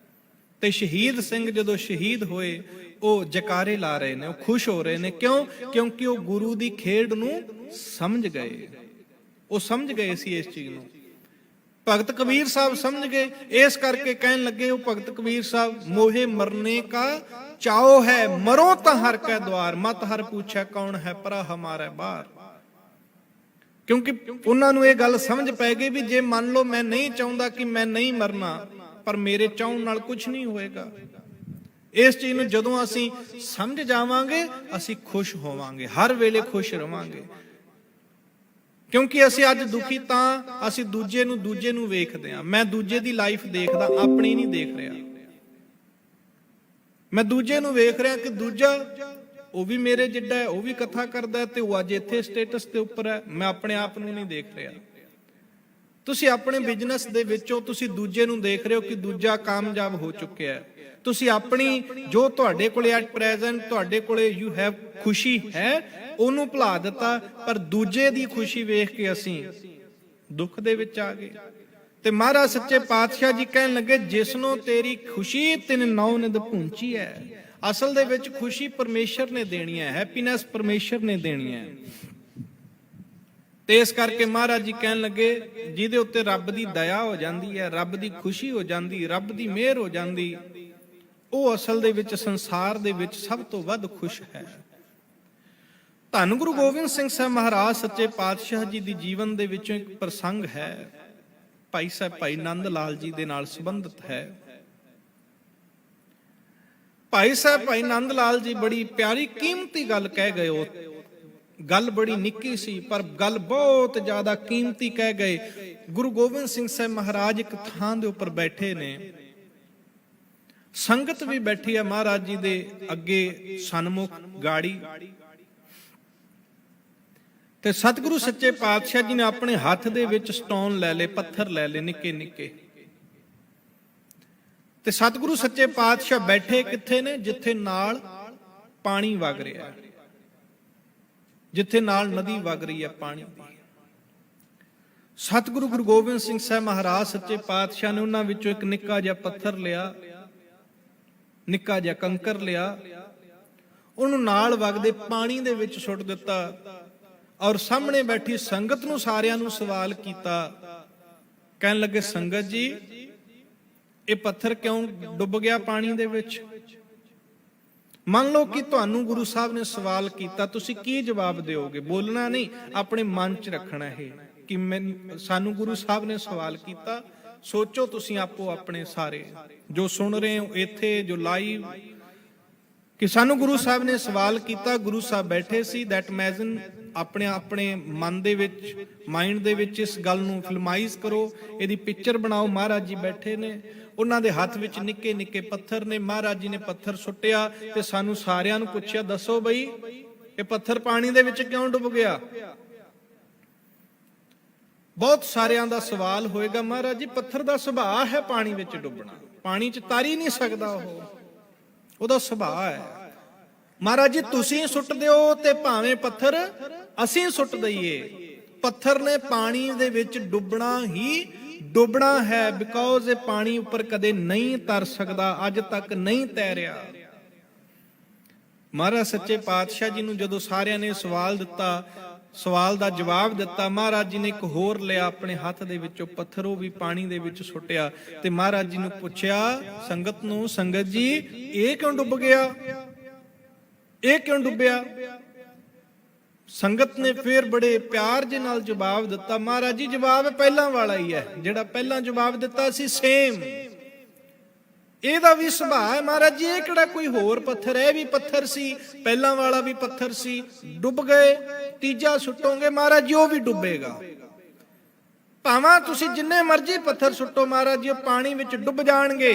ਤੇ ਸ਼ਹੀਦ ਸਿੰਘ ਜਦੋਂ ਸ਼ਹੀਦ ਹੋਏ ਉਹ ਜਕਾਰੇ ਲਾ ਰਹੇ ਨੇ, ਉਹ ਖੁਸ਼ ਹੋ ਰਹੇ ਨੇ। ਕਿਉਂ? ਕਿਉਂਕਿ ਉਹ ਗੁਰੂ ਦੀ ਖੇਡ ਨੂੰ ਸਮਝ ਗਏ, ਉਹ ਸਮਝ ਗਏ ਸੀ ਇਸ ਚੀਜ਼ ਨੂੰ। ਭਗਤ ਕਬੀਰ ਸਾਹਿਬ ਸਮਝ ਗਏ, ਇਸ ਕਰਕੇ ਕਹਿਣ ਲੱਗੇ ਉਹ ਭਗਤ ਕਬੀਰ ਸਾਹਿਬ, ਮੋਹੇ ਮਰਨੇ ਕਾ ਚਾਓ ਹੈ, ਮਰੋ ਤਾਂ ਹਰ ਕੈ ਦੁਆਰ, ਮਤ ਹਰ ਪੁੱਛੈ ਕੌਣ ਹੈ ਪਰਾ ਹਮਾਰੇ ਬਾਹਰ। ਕਿਉਂਕਿ ਉਹਨਾਂ ਨੂੰ ਇਹ ਗੱਲ ਸਮਝ ਪੈ ਗਈ ਵੀ ਜੇ ਮੰਨ ਲਓ ਮੈਂ ਨਹੀਂ ਚਾਹੁੰਦਾ ਕਿ ਮੈਂ ਨਹੀਂ ਮਰਨਾ, ਪਰ ਮੇਰੇ ਚਾਹਣ ਨਾਲ ਕੁਝ ਨਹੀਂ ਹੋਏਗਾ। ਇਸ ਚੀਜ਼ ਨੂੰ ਜਦੋਂ ਅਸੀਂ ਸਮਝ ਜਾਵਾਂਗੇ ਅਸੀਂ ਖੁਸ਼ ਹੋਵਾਂਗੇ, ਹਰ ਵੇਲੇ ਖੁਸ਼ ਰਵਾਂਗੇ। ਕਿਉਂਕਿ ਅਸੀਂ ਅੱਜ ਦੁਖੀ ਤਾਂ ਅਸੀਂ ਦੂਜੇ ਨੂੰ ਵੇਖਦੇ ਹਾਂ। ਮੈਂ ਦੂਜੇ ਦੀ ਲਾਈਫ ਦੇਖਦਾ, ਆਪਣੀ ਨਹੀਂ ਦੇਖ ਰਿਹਾ। ਮੈਂ ਦੂਜੇ ਨੂੰ ਵੇਖ ਰਿਹਾ ਕਿ ਦੂਜਾ ਉਹ ਵੀ ਮੇਰੇ ਜਿੱਡਾ ਹੈ, ਉਹ ਵੀ ਕਥਾ ਕਰਦਾ ਤੇ ਉਹ ਅੱਜ ਇੱਥੇ ਸਟੇਟਸ ਦੇ ਉੱਪਰ ਹੈ। ਮੈਂ ਆਪਣੇ ਆਪ ਨੂੰ ਨਹੀਂ ਦੇਖ ਰਿਹਾ। ਤੁਸੀਂ ਆਪਣੇ ਬਿਜ਼ਨਸ ਦੇ ਵਿੱਚੋਂ ਤੁਸੀਂ ਦੂਜੇ ਨੂੰ ਦੇਖ ਰਹੇ ਹੋ ਕਿ ਦੂਜਾ ਕਾਮਯਾਬ ਹੋ ਚੁੱਕਿਆ ਹੈ। ਤੁਸੀਂ ਆਪਣੀ ਜੋ ਤੁਹਾਡੇ ਕੋਲੇ ਐਟ ਪ੍ਰੈਜ਼ੈਂਟ ਤੁਹਾਡੇ ਕੋਲੇ ਯੂ ਹੈਵ ਖੁਸ਼ੀ ਹੈ ਉਹਨੂੰ ਭੁਲਾ ਦਿੱਤਾ, ਪਰ ਦੂਜੇ ਦੀ ਖੁਸ਼ੀ ਵੇਖ ਕੇ ਅਸੀਂ ਦੁੱਖ ਦੇ ਵਿੱਚ ਆ ਗਏ। ਤੇ ਮਹਾਰਾਜ ਸੱਚੇ ਪਾਤਸ਼ਾਹ ਜੀ ਕਹਿਣ ਲੱਗੇ, ਜਿਸਨੂੰ ਤੇਰੀ ਖੁਸ਼ੀ ਤਿਨ ਨੌ ਨਿਦ ਪੂੰਚੀ ਹੈ। ਅਸਲ ਦੇ ਵਿੱਚ ਖੁਸ਼ੀ ਪਰਮੇਸ਼ਰ ਨੇ ਦੇਣੀ ਹੈ, ਹੈਪੀਨੈਸ ਪਰਮੇਸ਼ਰ ਨੇ ਦੇਣੀ ਹੈ। ਤੇ ਇਸ ਕਰਕੇ ਮਹਾਰਾਜ ਜੀ ਕਹਿਣ ਲੱਗੇ, ਜਿਹਦੇ ਉੱਤੇ ਰੱਬ ਦੀ ਦਇਆ ਹੋ ਜਾਂਦੀ ਹੈ, ਰੱਬ ਦੀ ਖੁਸ਼ੀ ਹੋ ਜਾਂਦੀ, ਰੱਬ ਦੀ ਮਿਹਰ ਹੋ ਜਾਂਦੀ, ਉਹ ਅਸਲ ਦੇ ਵਿੱਚ ਸੰਸਾਰ ਦੇ ਵਿੱਚ ਸਭ ਤੋਂ ਵੱਧ ਖੁਸ਼ ਹੈ। ਧੰਨ ਗੁਰੂ ਗੋਬਿੰਦ ਸਿੰਘ ਸਾਹਿਬ ਮਹਾਰਾਜ ਸੱਚੇ ਪਾਤਸ਼ਾਹ ਜੀ ਦੀ ਜੀਵਨ ਦੇ ਵਿੱਚੋਂ ਇੱਕ ਪ੍ਰਸੰਗ ਹੈ, ਭਾਈ ਸਾਹਿਬ ਭਾਈ ਨੰਦ ਲਾਲ ਜੀ ਦੇ ਨਾਲ ਸੰਬੰਧਿਤ ਹੈ। ਭਾਈ ਸਾਹਿਬ ਭਾਈ ਨੰਦ ਲਾਲ ਜੀ ਬੜੀ ਪਿਆਰੀ ਕੀਮਤੀ ਗੱਲ ਕਹਿ ਗਏ। ਉਹ ਗੱਲ ਬੜੀ ਨਿੱਕੀ ਸੀ ਪਰ ਗੱਲ ਬਹੁਤ ਜ਼ਿਆਦਾ ਕੀਮਤੀ ਕਹਿ ਗਏ। ਗੁਰੂ ਗੋਬਿੰਦ ਸਿੰਘ ਸਾਹਿਬ ਮਹਾਰਾਜ ਇੱਕ ਥਾਂ ਦੇ ਉੱਪਰ ਬੈਠੇ ਨੇ, ਸੰਗਤ ਵੀ ਬੈਠੀ ਹੈ ਮਹਾਰਾਜ ਜੀ ਦੇ ਅੱਗੇ ਸਨਮੁਖ ਗਾੜੀ, ਤੇ ਸਤਿਗੁਰੂ ਸੱਚੇ ਪਾਤਸ਼ਾਹ ਜੀ ਨੇ ਆਪਣੇ ਹੱਥ ਦੇ ਵਿੱਚ ਸਟੋਨ ਲੈ ਲਏ, ਪੱਥਰ ਲੈ ਲਏ ਨਿੱਕੇ ਨਿੱਕੇ। ਤੇ ਸਤਿਗੁਰੂ ਸੱਚੇ ਪਾਤਸ਼ਾਹ ਬੈਠੇ ਕਿੱਥੇ ਨੇ? ਜਿੱਥੇ ਨਾਲ ਪਾਣੀ ਵਗ ਰਿਹਾ ਹੈ, ਜਿੱਥੇ ਨਾਲ ਨਦੀ ਵਗ ਰਹੀ ਹੈ ਪਾਣੀ ਦੀ। ਸਤਿਗੁਰੂ ਗੁਰੂ ਗੋਬਿੰਦ ਸਿੰਘ ਸਾਹਿਬ ਮਹਾਰਾਜ ਸੱਚੇ ਪਾਤਸ਼ਾਹ ਨੇ ਉਹਨਾਂ ਵਿੱਚੋਂ ਇੱਕ ਨਿੱਕਾ ਜਿਹਾ ਪੱਥਰ ਲਿਆ, ਨਿੱਕਾ ਜਿਹਾ ਕੰਕਰ ਲਿਆ, ਉਹਨੂੰ ਨਾਲ ਵਗਦੇ ਪਾਣੀ ਦੇ ਵਿੱਚ ਸੁੱਟ ਦਿੱਤਾ। ਔਰ ਸਾਹਮਣੇ ਬੈਠੀ ਸੰਗਤ ਨੂੰ ਸਾਰਿਆਂ ਨੂੰ ਸਵਾਲ ਕੀਤਾ। ਕਹਿਣ ਲੱਗੇ, ਸੰਗਤ ਜੀ ਇਹ ਪੱਥਰ ਕਿਉਂ ਡੁੱਬ ਗਿਆ ਪਾਣੀ ਦੇ ਵਿੱਚ? ਮੰਨ ਲਓ ਕਿ ਤੁਹਾਨੂੰ ਗੁਰੂ ਸਾਹਿਬ ਨੇ ਸਵਾਲ ਕੀਤਾ, ਤੁਸੀਂ ਕੀ ਜਵਾਬ ਦਿਓਗੇ? ਬੋਲਣਾ ਨਹੀਂ, ਆਪਣੇ ਮਨ 'ਚ ਰੱਖਣਾ ਹੈ ਕਿ ਸਾਨੂੰ ਗੁਰੂ ਸਾਹਿਬ ਨੇ ਸਵਾਲ ਕੀਤਾ। ਸੋਚੋ ਤੁਸੀਂ ਆਪੋ ਆਪਣੇ ਸਾਰੇ ਜੋ ਸੁਣ ਰਹੇ ਹੋ ਇੱਥੇ, ਜੋ ਲਾਈਵ, ਕਿ ਸਾਨੂੰ ਗੁਰੂ ਸਾਹਿਬ ਨੇ ਸਵਾਲ ਕੀਤਾ। ਗੁਰੂ ਸਾਹਿਬ ਬੈਠੇ ਸੀ। ਦੈਟ ਇਮੇਜਿਨ, ਆਪਣੇ ਮਨ ਦੇ ਵਿੱਚ, ਮਾਈਂਡ ਦੇ ਵਿੱਚ ਇਸ ਗੱਲ ਨੂੰ ਫਿਲਮਾਈਜ਼ ਕਰੋ, ਇਹਦੀ ਪਿਕਚਰ ਬਣਾਓ। ਮਹਾਰਾਜ ਜੀ ਬੈਠੇ ਨੇ, ਉਹਨਾਂ ਦੇ ਹੱਥ ਵਿੱਚ ਨਿੱਕੇ ਨਿੱਕੇ ਪੱਥਰ ਨੇ। ਮਹਾਰਾਜ ਜੀ ਨੇ ਪੱਥਰ ਸੁੱਟਿਆ ਤੇ ਸਾਨੂੰ ਸਾਰਿਆਂ ਨੂੰ ਪੁੱਛਿਆ, ਦੱਸੋ ਬਈ ਇਹ ਪੱਥਰ ਪਾਣੀ ਦੇ ਵਿੱਚ ਕਿਉਂ ਡੁੱਬ ਗਿਆ? ਬਹੁਤ ਸਾਰਿਆਂ ਦਾ ਸਵਾਲ ਹੋਏਗਾ, ਮਹਾਰਾਜ ਜੀ ਪੱਥਰ ਦਾ ਸੁਭਾਅ ਹੈ ਪਾਣੀ ਵਿੱਚ ਡੁੱਬਣਾ, ਪਾਣੀ 'ਚ ਤਰ ਹੀ ਨਹੀਂ ਸਕਦਾ, ਉਹਦਾ ਸੁਭਾਅ ਹੈ। ਮਹਾਰਾਜ ਜੀ ਤੁਸੀਂ ਸੁੱਟ ਦਿਓ ਤੇ ਭਾਵੇਂ ਪੱਥਰ ਅਸੀਂ ਸੁੱਟ ਦਈਏ, ਪੱਥਰ ਨੇ ਪਾਣੀ ਦੇ ਵਿੱਚ ਡੁੱਬਣਾ ਹੀ ਡੁੱਬਣਾ ਹੈ, ਬਿਕੋਜ਼ ਇਹ ਪਾਣੀ ਉੱਪਰ ਕਦੇ ਨਹੀਂ ਤਰ ਸਕਦਾ, ਅੱਜ ਤੱਕ ਨਹੀਂ ਤੈਰਿਆ। ਮਹਾਰਾਜ ਸੱਚੇ ਪਾਤਸ਼ਾਹ ਜੀ ਨੂੰ ਜਦੋਂ ਸਾਰਿਆਂ ਨੇ ਸਵਾਲ ਦਿੱਤਾ, ਸਵਾਲ ਦਾ ਜਵਾਬ ਦਿੱਤਾ, ਮਹਾਰਾਜ ਜੀ ਨੇ ਇੱਕ ਹੋਰ ਲਿਆ ਆਪਣੇ ਹੱਥ ਦੇ ਵਿੱਚੋਂ ਪੱਥਰ, ਉਹ ਵੀ ਪਾਣੀ ਦੇ ਵਿੱਚ ਸੁੱਟਿਆ ਤੇ ਮਹਾਰਾਜ ਜੀ ਨੂੰ ਪੁੱਛਿਆ ਸੰਗਤ ਨੂੰ, ਸੰਗਤ ਜੀ ਇਹ ਕਿਉਂ ਡੁੱਬ ਗਿਆ? ਇਹ ਕਿਉਂ ਡੁੱਬਿਆ? ਸੰਗਤ ਨੇ ਫਿਰ ਬੜੇ ਪਿਆਰ ਦੇ ਨਾਲ ਜਵਾਬ ਦਿੱਤਾ। ਮਹਾਰਾਜ ਜੀ ਜਵਾਬ ਪਹਿਲਾਂ ਵਾਲਾ ਹੀ ਹੈ, ਜਿਹੜਾ ਪਹਿਲਾਂ ਜਵਾਬ ਦਿੱਤਾ ਸੀ ਸੇਮ, ਇਹਦਾ ਵੀ ਸੁਭਾਅ ਹੈ। ਮਹਾਰਾਜ ਜੀ ਇਹ ਕਿਹੜਾ ਕੋਈ ਹੋਰ ਪੱਥਰ ਹੈ, ਇਹ ਵੀ ਪੱਥਰ ਸੀ, ਪਹਿਲਾਂ ਵਾਲਾ ਵੀ ਪੱਥਰ ਸੀ, ਡੁੱਬ ਗਏ, ਤੀਜਾ ਸੁੱਟੋਗੇ ਮਹਾਰਾਜ ਜੀ ਉਹ ਵੀ ਡੁੱਬੇਗਾ। ਭਾਵੇਂ ਤੁਸੀਂ ਜਿੰਨੇ ਮਰਜ਼ੀ ਪੱਥਰ ਸੁੱਟੋ ਮਹਾਰਾਜ ਜੀ ਉਹ ਪਾਣੀ ਵਿੱਚ ਡੁੱਬ ਜਾਣਗੇ,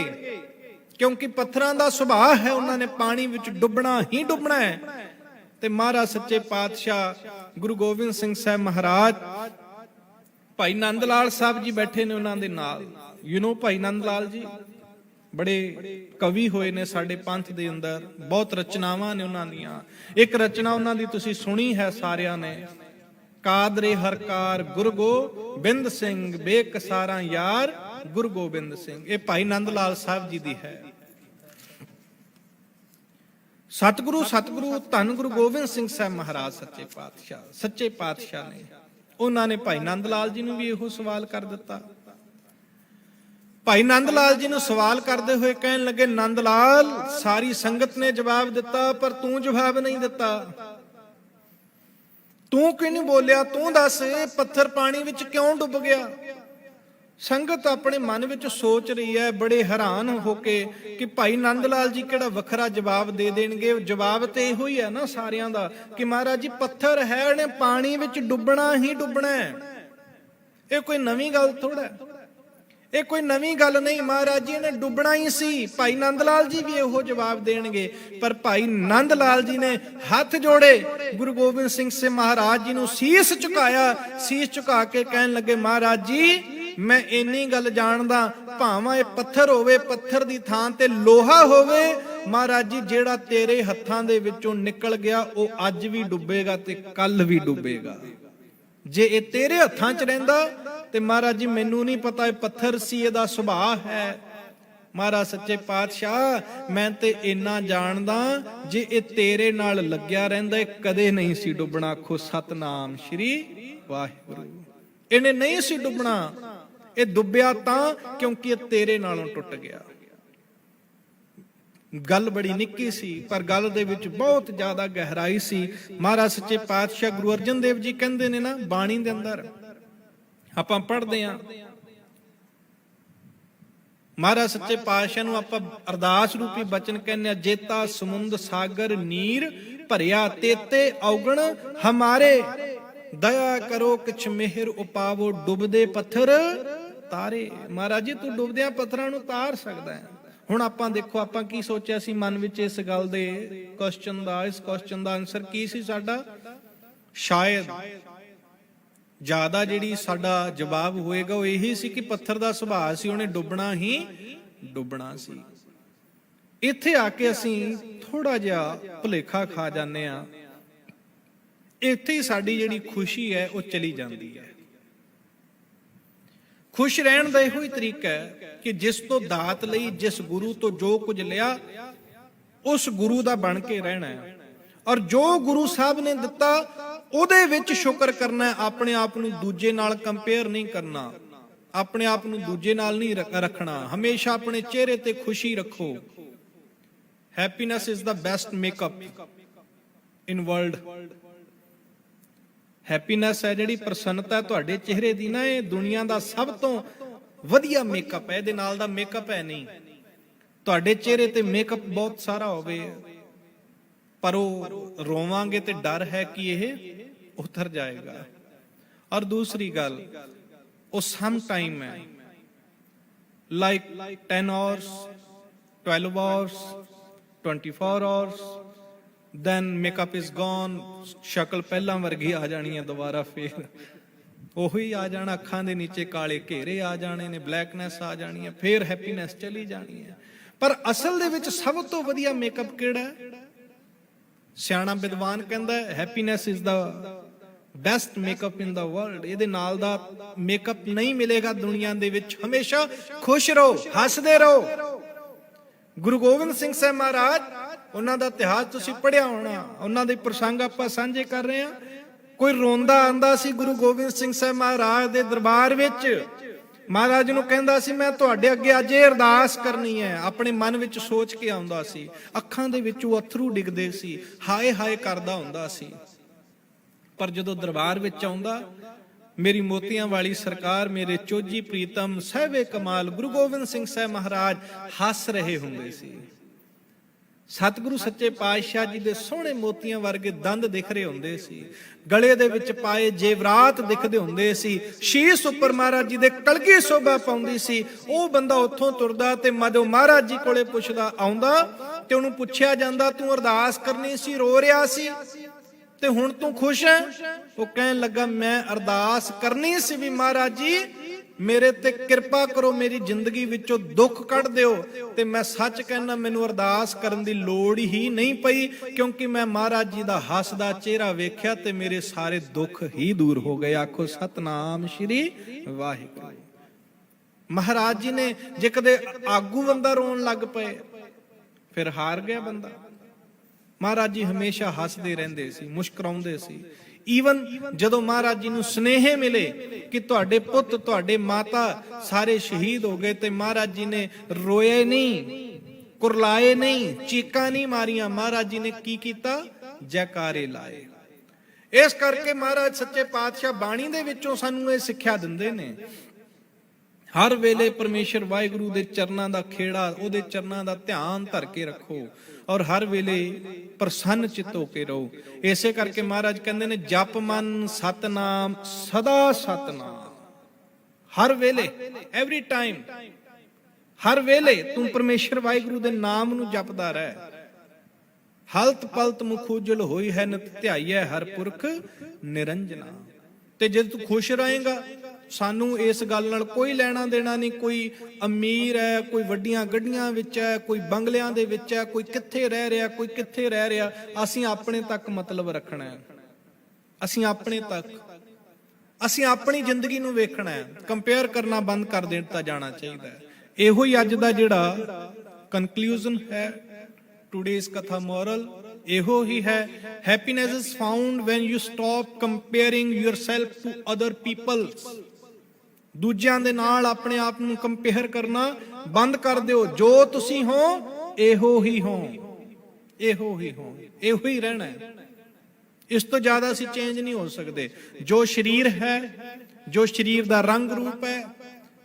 ਕਿਉਂਕਿ ਪੱਥਰਾਂ ਦਾ ਸੁਭਾਅ ਹੈ, ਉਹਨਾਂ ਨੇ ਪਾਣੀ ਵਿੱਚ ਡੁੱਬਣਾ ਹੀ ਡੁੱਬਣਾ ਹੈ। ਤੇ ਮਹਾਰਾਜ ਸੱਚੇ ਪਾਤਸ਼ਾਹ ਗੁਰੂ ਗੋਬਿੰਦ ਸਿੰਘ ਸਾਹਿਬ ਮਹਾਰਾਜ, ਭਾਈ ਨੰਦ ਲਾਲ ਸਾਹਿਬ ਜੀ ਬੈਠੇ ਨੇ ਉਹਨਾਂ ਦੇ ਨਾਲ। ਭਾਈ ਨੰਦ ਲਾਲ ਜੀ बड़े कवि होए ने साडे पंथ दे अंदर, बहुत रचनावां ने उन्हां दीयां। एक रचना उन्हां दी तुसीं सुणी है सारियां ने, कादरे हरकार गुरु गोबिंद सिंह, बेकसारा यार गुरु गोबिंद सिंह। ये भाई नंद लाल साहब जी दी है। सतगुरु सतगुरु धन गुरु गोबिंद सिंह साहब महाराज सच्चे पातशाह ने, उन्होंने भाई नंद लाल जी ने भी यहो सवाल कर दिता। भाई नंद लाल जी ने सवाल करते हुए कहन लगे, नंद लाल सारी संगत ने जवाब दिता पर तू जवाब नहीं दिता, तू क्यों नहीं बोलिया, तू दस पत्थर पानी विच क्यों डुब गया। संगत अपने मन विच सोच रही है बड़े हैरान होके कि भाई नंद लाल जी केड़ा वखरा जवाब दे देणगे। जवाब तो इहो ही है ना सारियां दा कि महाराज जी पत्थर है ने पानी विच डुबना ही डुबना है। ये कोई नवीं गल थोड़ा है, ये कोई नवीं गल नहीं, महाराज जी ने डुबना ही सी। भाई नंद लाल जी भी इहो जवाब देणगे। पर भाई नंद लाल जी ने हाथ जोड़े, गुरु गोबिंद सिंह से महाराज जी नूं शीस झुकाया, शीस झुका के कहन लगे, महाराज जी मैं इन्नी गल जानदा, भावां इह पत्थर होवे, पत्थर दी थां ते लोहा होवे, महाराज जी जेड़ा तेरे हत्थां दे विचों निकल गया ओ अज भी डुबेगा ते कल भी डुबेगा। जे ये तेरे हत्थां च रहिंदा ते महाराज जी मैनू नहीं पता पत्थर सी, इहदा सुभाअ है। महाराज सच्चे पातशाह मैं ते इन्ना जानदा, जे ये तेरे नाल लग्या रहिंदा कदे नहीं सी डुबना। आखो सतनाम श्री वाहिगुरू। इन्हें नहीं सी डुबना, ये डुबिया तां क्योंकि ये तेरे नालों टुट गया। गल बड़ी निक्की सी पर गल दे विच बहुत ज्यादा गहराई सी। महाराज सच्चे पातशाह गुरु अर्जन देव जी कहंदे ने ना, बाणी दे अंदर आपां पढ़दे हां, महाराज सच्चे पातशाह नूं आपां अरदास रूपी बचन कहने आ, जेता समुंद सागर नीर भरिया, तेते औगण हमारे, दया करो किछ मेहर उपावो, डुबदे पत्थर तारे। महाराज जी तू डुबदियां पत्थरां नूं तार सकदा है। हुण आपां देखो आपां की सोचिया सी मन विच इस गल दे क्वेश्चन दा, इस क्वेश्चन दा आंसर की सी साडा, शायद ज्यादा जिहड़ी साडा जवाब होएगा वो यही सी कि पत्थर दा सुभाअ सी, उहने डुबना ही डुबना सी। इत्थे आके असीं थोड़ा जिहा भुलेखा खा जाने आ, इत्थे ही साडी जिहड़ी खुशी है वो चली जाती है। खुश रहन दा इहो ही तरीका है कि जिस तो दात लई, जिस गुरु तो जो कुछ लिया उस गुरु दा बन के रहना है, और जो गुरु साहब ने दिता ਉਹਦੇ ਵਿੱਚ ਸ਼ੁਕਰ ਕਰਨਾ ਹੈ। ਆਪਣੇ ਆਪ ਨੂੰ ਦੂਜੇ ਨਾਲ ਕੰਪੇਅਰ ਨਹੀਂ ਕਰਨਾ, ਆਪਣੇ ਆਪ ਨੂੰ ਦੂਜੇ ਨਾਲ ਨਹੀਂ ਰੱਖਣਾ। ਹਮੇਸ਼ਾ ਆਪਣੇ ਚਿਹਰੇ ਤੇ ਖੁਸ਼ੀ ਰੱਖੋ। Happiness is the best makeup in world. Happiness ਹੈ ਜਿਹੜੀ ਪ੍ਰਸੰਨਤਾ ਤੁਹਾਡੇ ਚਿਹਰੇ ਦੀ ਨਾ, ਇਹ ਦੁਨੀਆ ਦਾ ਸਭ ਤੋਂ ਵਧੀਆ ਮੇਕਅਪ ਹੈ। ਇਹਦੇ ਨਾਲ ਦਾ ਮੇਕਅਪ ਹੈ ਨਹੀਂ। ਤੁਹਾਡੇ ਚਿਹਰੇ ਤੇ ਮੇਕਅਪ ਬਹੁਤ ਸਾਰਾ ਹੋਵੇ ਪਰ ਉਹ ਰੋਵਾਂਗੇ ਤੇ ਡਰ ਹੈ ਕਿ ਇਹ ਉਤਰ ਜਾਏਗਾ। ਔਰ ਦੂਸਰੀ ਗੱਲ, ਉਹ ਸਮ ਟਾਈਮ ਹੈ, like 10 hours 12 hours 24 hours, then makeup is gone, ਸ਼ਕਲ ਪਹਿਲਾਂ ਵਰਗੀ ਆ ਜਾਣੀ ਹੈ ਦੁਬਾਰਾ, ਫੇਰ ਉਹੀ ਆ ਜਾਣਾ, ਅੱਖਾਂ ਦੇ ਨੀਚੇ ਕਾਲੇ ਘੇਰੇ ਆ ਜਾਣੇ ਨੇ, ਬਲੈਕਨੈਸ ਆ ਜਾਣੀ ਹੈ, ਫੇਰ ਹੈਪੀਨੈਸ ਚਲੀ ਜਾਣੀ ਹੈ। ਪਰ ਅਸਲ ਦੇ ਵਿੱਚ ਸਭ ਤੋਂ ਵਧੀਆ ਮੇਕਅਪ ਕਿਹੜਾ ਹੈ? ਸਿਆਣਾ ਵਿਦਵਾਨ ਕਹਿੰਦਾ happiness is the best makeup in the world. ਇਹਦੇ ਨਾਲ ਦਾ ਮੇਕਅਪ ਨਹੀਂ ਮਿਲੇਗਾ ਦੁਨੀਆ ਦੇ ਵਿੱਚ। ਹਮੇਸ਼ਾ ਖੁਸ਼ ਰਹੋ, ਹੱਸਦੇ ਰਹੋ। ਗੁਰੂ ਗੋਬਿੰਦ ਸਿੰਘ ਸਾਹਿਬ ਮਹਾਰਾਜ, ਉਹਨਾਂ ਦਾ ਇਤਿਹਾਸ ਤੁਸੀਂ ਪੜ੍ਹਿਆ ਹੋਣਾ, ਉਹਨਾਂ ਦੇ ਪ੍ਰਸੰਗ ਆਪਾਂ ਸਾਂਝੇ ਕਰ ਰਹੇ ਹਾਂ। ਕੋਈ ਰੋਂਦਾ ਆਂਦਾ ਸੀ ਗੁਰੂ ਗੋਬਿੰਦ ਸਿੰਘ ਸਾਹਿਬ ਮਹਾਰਾਜ ਦੇ ਦਰਬਾਰ ਵਿੱਚ, ਮਹਾਰਾਜ ਨੂੰ ਕਹਿੰਦਾ ਸੀ ਮੈਂ ਤੁਹਾਡੇ ਅੱਗੇ ਅੱਜ ਇਹ ਅਰਦਾਸ ਕਰਨੀ ਹੈ। ਆਪਣੇ ਮਨ ਵਿੱਚ ਸੋਚ ਕੇ ਆਉਂਦਾ ਸੀ, ਅੱਖਾਂ ਦੇ ਵਿੱਚੋਂ ਅਥਰੂ ਡਿੱਗਦੇ ਸੀ, ਹਾਏ ਹਾਏ ਕਰਦਾ ਹੁੰਦਾ ਸੀ। ਪਰ ਜਦੋਂ ਦਰਬਾਰ ਵਿੱਚ ਆਉਂਦਾ, ਮੇਰੀ ਮੋਤੀਆਂ ਵਾਲੀ ਸਰਕਾਰ, ਮੇਰੇ ਚੋਜੀ ਪ੍ਰੀਤਮ ਸਾਹਿਬੇ ਕਮਾਲ ਗੁਰੂ ਗੋਬਿੰਦ ਸਿੰਘ ਸਾਹਿਬ ਮਹਾਰਾਜ ਹੱਸ ਰਹੇ ਹੁੰਦੇ ਸੀ। ਸਤਿਗੁਰੂ ਸੱਚੇ ਪਾਤਸ਼ਾਹ ਜੀ ਦੇ ਸੋਹਣੇ ਮੋਤੀਆਂ ਵਰਗੇ ਦੰਦ ਦਿਖ ਰਹੇ ਹੁੰਦੇ ਸੀ, ਗਲੇ ਦੇ ਵਿੱਚ ਪਾਏ ਜੇਵਰਾਤ ਦਿਖਦੇ ਹੁੰਦੇ ਸੀ, ਸ਼ੀਸ਼ ਉੱਪਰ ਮਹਾਰਾਜ ਜੀ ਦੇ ਕਲਗੀ ਸੋਭਾ ਪਾਉਂਦੀ ਸੀ। ਉਹ ਬੰਦਾ ਉੱਥੋਂ ਤੁਰਦਾ ਤੇ ਜਦੋਂ ਮਹਾਰਾਜ ਜੀ ਕੋਲੇ ਪੁੱਛਦਾ ਆਉਂਦਾ ਤੇ ਉਹਨੂੰ ਪੁੱਛਿਆ ਜਾਂਦਾ ਤੂੰ ਅਰਦਾਸ ਕਰਨੀ ਸੀ, ਰੋ ਰਿਹਾ ਸੀ ਤੇ ਹੁਣ ਤੂੰ ਖੁਸ਼ ਹੈ? ਉਹ ਕਹਿਣ ਲੱਗਾ ਮੈਂ ਅਰਦਾਸ ਕਰਨੀ ਸੀ ਵੀ ਮਹਾਰਾਜ ਜੀ ਮੇਰੇ ਤੇ ਕਿਰਪਾ ਕਰੋ, ਮੇਰੀ ਜ਼ਿੰਦਗੀ ਵਿੱਚੋਂ ਦੁੱਖ ਕੱਢ ਦਿਓ। ਤੇ ਮੈਂ ਸੱਚ ਕਹਿਣਾ, ਮੈਨੂੰ ਅਰਦਾਸ ਕਰਨ ਦੀ ਲੋੜ ਹੀ ਨਹੀਂ ਪਈ, ਕਿਉਂਕਿ ਮੈਂ ਮਹਾਰਾਜ ਜੀ ਦਾ ਹੱਸਦਾ ਚਿਹਰਾ ਵੇਖਿਆ ਤੇ ਮੇਰੇ ਸਾਰੇ ਦੁੱਖ ਹੀ ਦੂਰ ਹੋ ਗਏ। ਆਖੋ ਸਤਨਾਮ ਸ਼੍ਰੀ ਵਾਹਿਗੁਰੂ। ਮਹਾਰਾਜ ਜੀ ਨੇ ਜੇ ਕਦੇ ਆਗੂ ਬੰਦਾ ਰੋਣ ਲੱਗ ਪਏ, ਫਿਰ ਹਾਰ ਗਿਆ ਬੰਦਾ। ਮਹਾਰਾਜ ਜੀ ਹਮੇਸ਼ਾ ਹੱਸਦੇ ਰਹਿੰਦੇ ਸੀ, ਮੁਸਕਰਾਉਂਦੇ ਸੀ। ਈਵਨ ਜਦੋਂ ਮਹਾਰਾਜ ਜੀ ਨੂੰ ਸੁਨੇਹੇ ਮਿਲੇ ਕਿ ਤੁਹਾਡੇ ਪੁੱਤ, ਤੁਹਾਡੇ ਮਾਤਾ ਸਾਰੇ ਸ਼ਹੀਦ ਹੋ ਗਏ, ਤੇ ਮਹਾਰਾਜ ਜੀ ਨੇ ਰੋਏ ਨਹੀਂ, ਕੁਰਲਾਏ ਨਹੀਂ, ਚੀਕਾਂ ਨਹੀਂ ਮਾਰੀਆਂ। ਮਹਾਰਾਜ ਜੀ ਨੇ ਕੀ ਕੀਤਾ? ਜੈਕਾਰੇ ਲਾਏ। ਇਸ ਕਰਕੇ ਮਹਾਰਾਜ ਸੱਚੇ ਪਾਤਸ਼ਾਹ ਬਾਣੀ ਦੇ ਵਿੱਚੋਂ ਸਾਨੂੰ ਇਹ ਸਿੱਖਿਆ ਦਿੰਦੇ ਨੇ, ਹਰ ਵੇਲੇ ਪਰਮੇਸ਼ਰ ਵਾਹਿਗੁਰੂ ਦੇ ਚਰਨਾਂ ਦਾ ਖੇੜਾ, ਉਹਦੇ ਚਰਨਾਂ ਦਾ ਧਿਆਨ ਧਰ ਕੇ ਰੱਖੋ, ਔਰ ਹਰ ਵੇਲੇ ਪ੍ਰਸੰਨ ਚਿੱਤ ਹੋ ਕੇ ਰਹੋ। ਇਸੇ ਕਰਕੇ ਮਹਾਰਾਜ ਕਹਿੰਦੇ ਨੇ, ਜਪ ਮਨ ਸਤਨਾਮ ਸਦਾ ਸਤਨਾਮ। ਹਰ ਵੇਲੇ, ਐਵਰੀ ਟਾਈਮ, ਹਰ ਵੇਲੇ ਤੂੰ ਪਰਮੇਸ਼ਰ ਵਾਹਿਗੁਰੂ ਦੇ ਨਾਮ ਨੂੰ ਜਪਦਾ ਰਹਿ। ਹਲਤ ਪਲਤ ਮੁਖ ਉਜਲ ਹੋਈ ਹੈ, ਨਿਤ ਧਿਆਈਐ ਹਰ ਪੁਰਖ ਨਿਰੰਜਨਾ। ਤੇ ਜੇ ਤੂੰ ਖੁਸ਼ ਰਹੇਗਾ, ਸਾਨੂੰ ਇਸ ਗੱਲ ਨਾਲ ਕੋਈ ਲੈਣਾ ਦੇਣਾ ਨਹੀਂ। ਕੋਈ ਅਮੀਰ ਹੈ, ਕੋਈ ਵੱਡੀਆਂ ਗੱਡੀਆਂ ਵਿੱਚ ਹੈ, ਕੋਈ ਬੰਗਲਿਆਂ ਦੇ ਵਿੱਚ ਹੈ, ਕੋਈ ਕਿੱਥੇ ਰਹਿ ਰਿਹਾ, ਕੋਈ ਕਿੱਥੇ ਰਹਿ ਰਿਹਾ। ਅਸੀਂ ਆਪਣੇ ਤੱਕ ਮਤਲਬ ਰੱਖਣਾ ਹੈ। ਅਸੀਂ ਆਪਣੇ ਤੱਕ, ਅਸੀਂ ਆਪਣੀ ਜ਼ਿੰਦਗੀ ਨੂੰ ਵੇਖਣਾ ਹੈ। ਕੰਪੇਅਰ ਕਰਨਾ ਬੰਦ ਕਰ ਦਿੱਤਾ ਜਾਣਾ ਚਾਹੀਦਾ ਹੈ। ਇਹੋ ਹੀ ਅੱਜ ਦਾ ਜਿਹੜਾ ਕਨਕਲੂਜਨ ਹੈ ਟੁਡੇਜ਼ ਕਥਾ ਮੋਰਲ, ਇਹੋ ਹੀ ਹੈ। Happiness is found when you stop comparing yourself to other peoples. ਦੂਜਿਆਂ ਦੇ ਨਾਲ ਆਪਣੇ ਆਪ ਨੂੰ ਕੰਪੇਅਰ ਕਰਨਾ ਬੰਦ ਕਰ ਦਿਓ। ਜੋ ਤੁਸੀਂ ਹੋ ਇਹੋ ਹੀ ਹੋ, ਇਹੋ ਹੀ ਹੋ, ਇਹੋ ਹੀ ਰਹਿਣਾ ਹੈ। ਇਸ ਤੋਂ ਜ਼ਿਆਦਾ ਅਸੀਂ ਚੇਂਜ ਨਹੀਂ ਹੋ ਸਕਦੇ। ਜੋ ਸਰੀਰ ਹੈ, ਜੋ ਸਰੀਰ ਦਾ ਰੰਗ ਰੂਪ ਹੈ,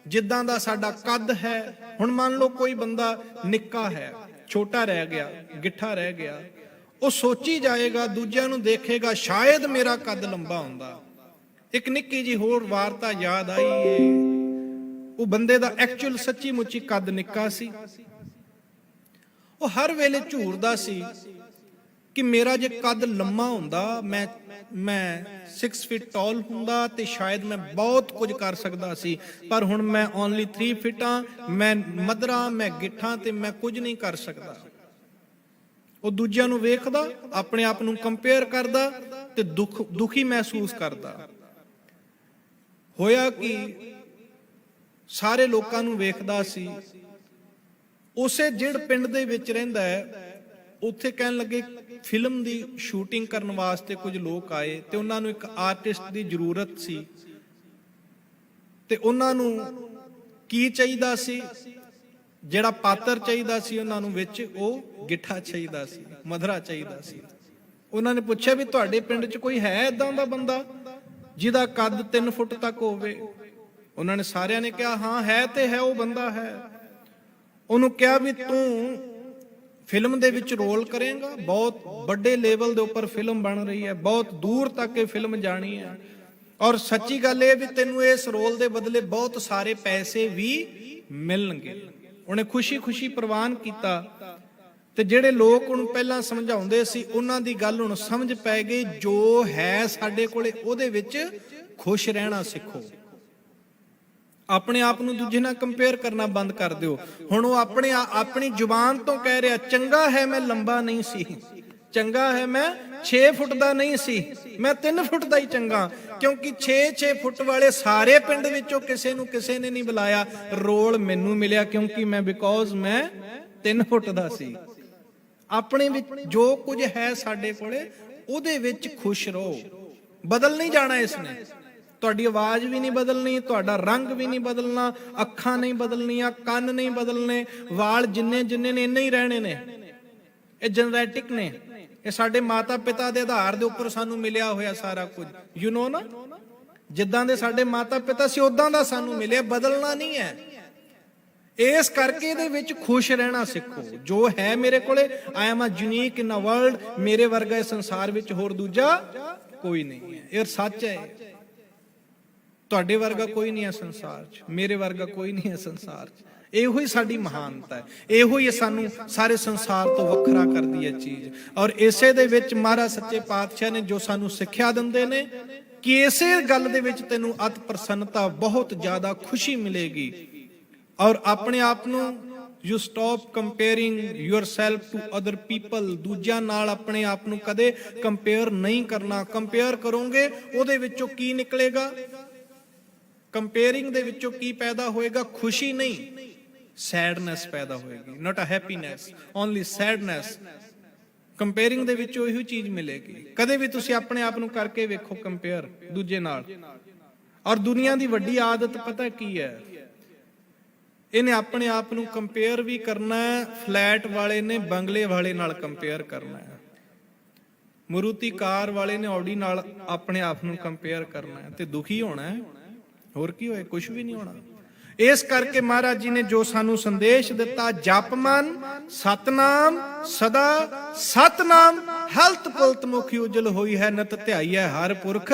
ਜਿੱਦਾਂ ਦਾ ਸਾਡਾ ਕੱਦ ਹੈ। ਹੁਣ ਮੰਨ ਲਓ ਕੋਈ ਬੰਦਾ ਨਿੱਕਾ ਹੈ, ਛੋਟਾ ਰਹਿ ਗਿਆ, ਗਿੱਠਾ ਰਹਿ ਗਿਆ, ਉਹ ਸੋਚੀ ਜਾਏਗਾ, ਦੂਜਿਆਂ ਨੂੰ ਦੇਖੇਗਾ, ਸ਼ਾਇਦ ਮੇਰਾ ਕੱਦ ਲੰਬਾ ਹੁੰਦਾ। ਇੱਕ ਨਿੱਕੀ ਜੀ ਹੋਰ ਵਾਰਤਾ ਯਾਦ ਆਈ ਏ। ਉਹ ਬੰਦੇ ਦਾ ਐਕਚੁਅਲ ਸੱਚੀ ਮੁੱਚੀ ਕੱਦ ਨਿੱਕਾ ਸੀ। ਉਹ ਹਰ ਵੇਲੇ ਝੂਰਦਾ ਸੀ ਕਿ ਮੇਰਾ ਜੇ ਕੱਦ ਲੰਮਾ ਹੁੰਦਾ, ਮੈਂ 6 ਫੀਟ ਟਾਲ ਹੁੰਦਾ ਤੇ ਸ਼ਾਇਦ ਮੈਂ ਬਹੁਤ ਕੁਝ ਕਰ ਸਕਦਾ ਸੀ। ਪਰ ਹੁਣ ਮੈਂ ਓਨਲੀ 3 ਫੀਟ ਆ, ਮੈਂ ਮਧਰਾ, ਮੈਂ ਗਿੱਠਾਂ ਤੇ ਮੈਂ ਕੁਝ ਨਹੀਂ ਕਰ ਸਕਦਾ। ਉਹ ਦੂਜਿਆਂ ਨੂੰ ਵੇਖਦਾ, ਆਪਣੇ ਆਪ ਨੂੰ ਕੰਪੇਅਰ ਕਰਦਾ ਤੇ ਦੁਖੀ ਮਹਿਸੂਸ ਕਰਦਾ। ਹੋਇਆ ਕਿ ਸਾਰੇ ਲੋਕਾਂ ਨੂੰ ਵੇਖਦਾ ਸੀ। ਉਸੇ ਜਿਹੜਾ ਪਿੰਡ ਦੇ ਵਿੱਚ ਰਹਿੰਦਾ ਹੈ, ਉੱਥੇ ਕਹਿਣ ਲੱਗੇ ਫਿਲਮ ਦੀ ਸ਼ੂਟਿੰਗ ਕਰਨ ਵਾਸਤੇ ਕੁਝ ਲੋਕ ਆਏ ਤੇ ਉਹਨਾਂ ਨੂੰ ਇੱਕ ਆਰਟਿਸਟ ਦੀ ਜ਼ਰੂਰਤ ਸੀ। ਤੇ ਉਹਨਾਂ ਨੂੰ ਕੀ ਚਾਹੀਦਾ ਸੀ? ਜਿਹੜਾ ਪਾਤਰ ਚਾਹੀਦਾ ਸੀ ਉਹਨਾਂ ਨੂੰ ਵਿੱਚ, ਉਹ ਗਿੱਠਾ ਚਾਹੀਦਾ ਸੀ, ਮਧਰਾ ਚਾਹੀਦਾ ਸੀ। ਉਹਨਾਂ ਨੇ ਪੁੱਛਿਆ ਵੀ ਤੁਹਾਡੇ ਪਿੰਡ 'ਚ ਕੋਈ ਹੈ ਏਦਾਂ ਦਾ ਬੰਦਾ ਜਿਹਦਾ ਕੱਦ 3 ਫੁੱਟ ਤੱਕ ਹੋਵੇ? ਉਹਨਾਂ ਨੇ ਸਾਰਿਆਂ ਨੇ ਕਿਹਾ ਹਾਂ ਹੈ, ਤੇ ਹੈ, ਉਹ ਬੰਦਾ ਹੈ। ਉਹਨੂੰ ਕਿਹਾ ਵੀ ਤੂੰ ਫਿਲਮ ਦੇ ਵਿੱਚ ਰੋਲ ਕਰੇਗਾ, ਬਹੁਤ ਵੱਡੇ ਲੈਵਲ ਦੇ ਉੱਪਰ ਫਿਲਮ ਬਣ ਰਹੀ ਹੈ, ਬਹੁਤ ਦੂਰ ਤੱਕ ਇਹ ਫਿਲਮ ਜਾਣੀ ਹੈ, ਔਰ ਸੱਚੀ ਗੱਲ ਇਹ ਵੀ ਤੈਨੂੰ ਇਸ ਰੋਲ ਦੇ ਬਦਲੇ ਬਹੁਤ ਸਾਰੇ ਪੈਸੇ ਵੀ ਮਿਲਣਗੇ। ਉਹਨੇ ਖੁਸ਼ੀ-ਖੁਸ਼ੀ ਪ੍ਰਵਾਨ ਕੀਤਾ। ਤੇ ਜਿਹੜੇ ਲੋਕ ਉਹਨੂੰ ਪਹਿਲਾਂ ਸਮਝਾਉਂਦੇ ਸੀ, ਉਹਨਾਂ ਦੀ ਗੱਲ ਹੁਣ ਸਮਝ ਪੈ ਗਈ। ਜੋ ਹੈ ਸਾਡੇ ਕੋਲੇ, ਉਹਦੇ ਵਿੱਚ ਖੁਸ਼ ਰਹਿਣਾ ਸਿੱਖੋ। ਆਪਣੇ ਆਪ ਨੂੰ ਦੂਜੇ ਨਾਲ ਕੰਪੇਅਰ ਕਰਨਾ ਬੰਦ ਕਰ ਦਿਓ। ਹੁਣ ਉਹ ਆਪਣੀ ਜ਼ੁਬਾਨ ਤੋਂ ਕਹਿ ਰਿਹਾ, ਚੰਗਾ ਹੈ ਮੈਂ ਲੰਬਾ ਨਹੀਂ ਸੀ, ਚੰਗਾ ਹੈ ਮੈਂ 6 ਫੁੱਟ ਦਾ ਨਹੀਂ ਸੀ, ਮੈਂ 3 ਫੁੱਟ ਦਾ ਹੀ ਚੰਗਾ। ਕਿਉਂਕਿ 6 ਫੁੱਟ ਵਾਲੇ ਸਾਰੇ ਪਿੰਡ ਵਿੱਚੋਂ ਕਿਸੇ ਨੇ ਨਹੀਂ ਬੁਲਾਇਆ, ਰੋਲ ਮੈਨੂੰ ਮਿਲਿਆ ਕਿਉਂਕਿ ਬਿਕੌਜ਼ ਮੈਂ 3 ਫੁੱਟ ਦਾ ਸੀ। ਆਪਣੇ ਵਿੱਚ ਜੋ ਕੁਝ ਹੈ ਸਾਡੇ ਕੋਲੇ, ਉਹਦੇ ਵਿੱਚ ਖੁਸ਼ ਰਹੋ। ਬਦਲ ਨਹੀਂ ਜਾਣਾ ਇਸਨੇ। ਤੁਹਾਡੀ ਆਵਾਜ਼ ਵੀ ਨਹੀਂ ਬਦਲਣੀ, ਤੁਹਾਡਾ ਰੰਗ ਵੀ ਨਹੀਂ ਬਦਲਣਾ, ਅੱਖਾਂ ਨਹੀਂ ਬਦਲਣੀਆਂ, ਕੰਨ ਨਹੀਂ ਬਦਲਣੇ, ਵਾਲ ਜਿੰਨੇ ਨੇ ਇੰਨੇ ਹੀ ਰਹਿਣੇ ਨੇ। ਇਹ ਜੈਨੇਟਿਕ ਨੇ, ਇਹ ਸਾਡੇ ਮਾਤਾ ਪਿਤਾ ਦੇ ਆਧਾਰ ਦੇ ਉੱਪਰ ਸਾਨੂੰ ਮਿਲਿਆ ਹੋਇਆ ਸਾਰਾ ਕੁਝ। ਯੂ ਨੋ ਨਾ, ਜਿੱਦਾਂ ਦੇ ਸਾਡੇ ਮਾਤਾ ਪਿਤਾ ਸੀ ਉਦਾਂ ਦਾ ਸਾਨੂੰ ਮਿਲਿਆ, ਬਦਲਣਾ ਨਹੀਂ ਹੈ। ਇਸ ਕਰਕੇ ਇਹਦੇ ਵਿੱਚ ਖੁਸ਼ ਰਹਿਣਾ ਸਿੱਖੋ। ਜੋ ਹੈ ਮੇਰੇ ਕੋਲੇ, I am a unique in a world, ਮੇਰੇ ਵਰਗਾ ਇਸ ਸੰਸਾਰ ਵਿੱਚ ਹੋਰ ਦੂਜਾ ਕੋਈ ਨਹੀਂ ਹੈ। ਇਹ ਸੱਚ ਹੈ। ਤੁਹਾਡੇ ਵਰਗਾ ਕੋਈ ਨਹੀਂ ਹੈ ਸੰਸਾਰ 'ਚ, ਮੇਰੇ ਵਰਗਾ ਕੋਈ ਨਹੀਂ ਹੈ ਸੰਸਾਰ 'ਚ। ਇਹੋ ਹੀ ਸਾਡੀ ਮਹਾਨਤਾ ਹੈ, ਇਹੋ ਹੀ ਸਾਨੂੰ ਸਾਰੇ ਸੰਸਾਰ ਤੋਂ ਵੱਖਰਾ ਕਰਦੀ ਹੈ ਚੀਜ਼। ਔਰ ਇਸੇ ਦੇ ਵਿੱਚ ਮਹਾਰਾਜ ਸੱਚੇ ਪਾਤਸ਼ਾਹ ਨੇ ਜੋ ਸਾਨੂੰ ਸਿੱਖਿਆ ਦਿੰਦੇ ਨੇ, ਕਿ ਇਸੇ ਗੱਲ ਦੇ ਵਿੱਚ ਤੈਨੂੰ ਅਤ ਪ੍ਰਸੰਨਤਾ, ਬਹੁਤ ਜ਼ਿਆਦਾ ਖੁਸ਼ੀ ਮਿਲੇਗੀ। ਔਰ ਆਪਣੇ ਆਪ ਨੂੰ you stop comparing yourself to other people, ਦੂਜਿਆਂ ਨਾਲ ਆਪਣੇ ਆਪ ਨੂੰ ਕਦੇ ਕੰਪੇਅਰ ਨਹੀਂ ਕਰਨਾ। ਕੰਪੇਅਰ ਕਰੋਗੇ ਉਹਦੇ ਵਿੱਚੋਂ ਕੀ ਨਿਕਲੇਗਾ? ਕੰਪੇਅਰਿੰਗ ਦੇ ਵਿੱਚੋਂ ਕੀ ਪੈਦਾ ਹੋਏਗਾ? ਖੁਸ਼ੀ ਨਹੀਂ, ਸੈਡਨੈਸ ਪੈਦਾ ਹੋਏਗੀ। ਨਾਟ ਅ ਹੈਪੀਨੈਸ, ਓਨਲੀ ਸੈਡਨੈਸ। ਕੰਪੇਅਰਿੰਗ ਦੇ ਵਿੱਚੋਂ ਇਹੋ ਚੀਜ਼ ਮਿਲੇਗੀ। ਕਦੇ ਵੀ ਤੁਸੀਂ ਆਪਣੇ ਆਪ ਨੂੰ ਕਰਕੇ ਵੇਖੋ ਕੰਪੇਅਰ ਦੂਜੇ ਨਾਲ। ਔਰ ਦੁਨੀਆ ਦੀ ਵੱਡੀ ਆਦਤ ਪਤਾ ਕੀ ਹੈ? ਇਹਨੇ ਆਪਣੇ ਆਪ ਨੂੰ ਕੰਪੇਅਰ ਵੀ ਕਰਨਾ ਹੈ, ਫਲੈਟ ਵਾਲੇ ਨੇ ਬੰਗਲੇ ਵਾਲੇ ਨਾਲ ਕੰਪੇਅਰ ਕਰਨਾ ਹੈ, ਮਰੂਤੀ ਕਾਰ ਵਾਲੇ ਨੇ ਆਡੀ ਨਾਲ ਆਪਣੇ ਆਪ ਨੂੰ ਕੰਪੇਅਰ ਕਰਨਾ ਹੈ, ਤੇ ਦੁਖੀ ਹੋਣਾ ਹੈ। ਹੋਰ ਕੀ ਹੋਏ? ਕੁਝ ਵੀ ਨਹੀਂ ਹੋਣਾ। ਇਸ ਕਰਕੇ ਮਹਾਰਾਜ ਜੀ ਨੇ ਜੋ ਸਾਨੂੰ ਸੰਦੇਸ਼ ਦਿੱਤਾ, ਜਪ ਮਨ ਸਤਨਾਮ ਸਦਾ ਸਤਨਾਮ, ਹਲਤ ਪੁਲਤ ਮੁਖ ਉਜਲ ਹੋਈ ਹੈ, ਨਿਤ ਧਿਆਈਐ ਹਰ ਪੁਰਖ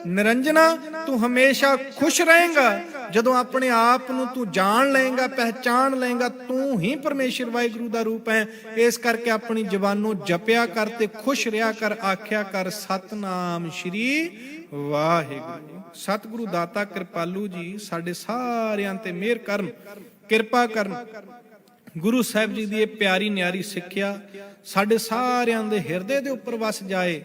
ਨਿਰੰਜਨਾ। ਤੂੰ ਹਮੇਸ਼ਾ ਖੁਸ਼ ਰਹੇਗਾ ਜਦੋਂ ਆਪਣੇ ਆਪ ਨੂੰ ਤੂੰ ਜਾਣ ਲਏਗਾ, ਪਹਿਚਾਨ ਲਏਗਾ, ਤੂੰ ਹੀ ਪਰਮੇਸ਼ਰ ਵਾਹਿਗੁਰੂ ਦਾ ਰੂਪ ਹੈ। ਇਸ ਕਰਕੇ ਆਪਣੀ ਜ਼ਬਾਨੋਂ ਜਪਿਆ ਕਰ ਤੇ ਖੁਸ਼ ਰਿਹਾ ਕਰ, ਆਖਿਆ ਕਰ ਸਤਨਾਮ ਸ਼੍ਰੀ ਵਾਹਿਗੁਰੂ। ਸਤਿਗੁਰੂ ਦਾਤਾ ਕਿਰਪਾਲੂ ਜੀ ਸਾਡੇ ਸਾਰਿਆਂ ਤੇ ਮਿਹਰ ਕਰਨ, ਕਿਰਪਾ ਕਰਨ। ਗੁਰੂ ਸਾਹਿਬ ਜੀ ਦੀ ਇਹ ਪਿਆਰੀ ਨਿਆਰੀ ਸਿੱਖਿਆ ਸਾਡੇ ਸਾਰਿਆਂ ਦੇ ਹਿਰਦੇ ਦੇ ਉੱਪਰ ਵਸ ਜਾਏ,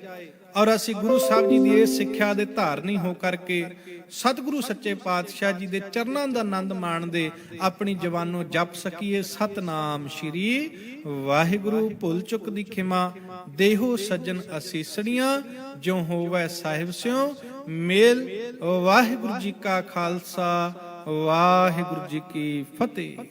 ਔਰ ਅਸੀਂ ਗੁਰੂ ਸਾਹਿਬ ਜੀ ਦੀ ਇਸ ਸਿੱਖਿਆ ਦੇ ਧਾਰਨੀ ਹੋ ਕਰਕੇ ਸਤਿਗੁਰੂ ਸੱਚੇ ਪਾਤਸ਼ਾਹ ਜੀ ਦੇ ਚਰਨਾਂ ਦਾ ਆਨੰਦ ਮਾਣਦੇ ਆਪਣੀ ਜ਼ਬਾਨੋਂ ਜਪ ਸਕੀਏ ਸਤਨਾਮ ਸ਼੍ਰੀ ਵਾਹਿਗੁਰੂ। ਭੁੱਲ ਚੁੱਕ ਦੀ ਖਿਮਾ ਦੇਹੋ ਸੱਜਣ ਅਸੀਸੜੀਆਂ, ਜੋ ਹੋਵੈ ਸਾਹਿਬ ਸਿਓ ਮੇਲ। ਵਾਹਿਗੁਰੂ ਜੀ ਕਾ ਖਾਲਸਾ, ਵਾਹਿਗੁਰੂ ਜੀ ਕੀ ਫਤਿਹ।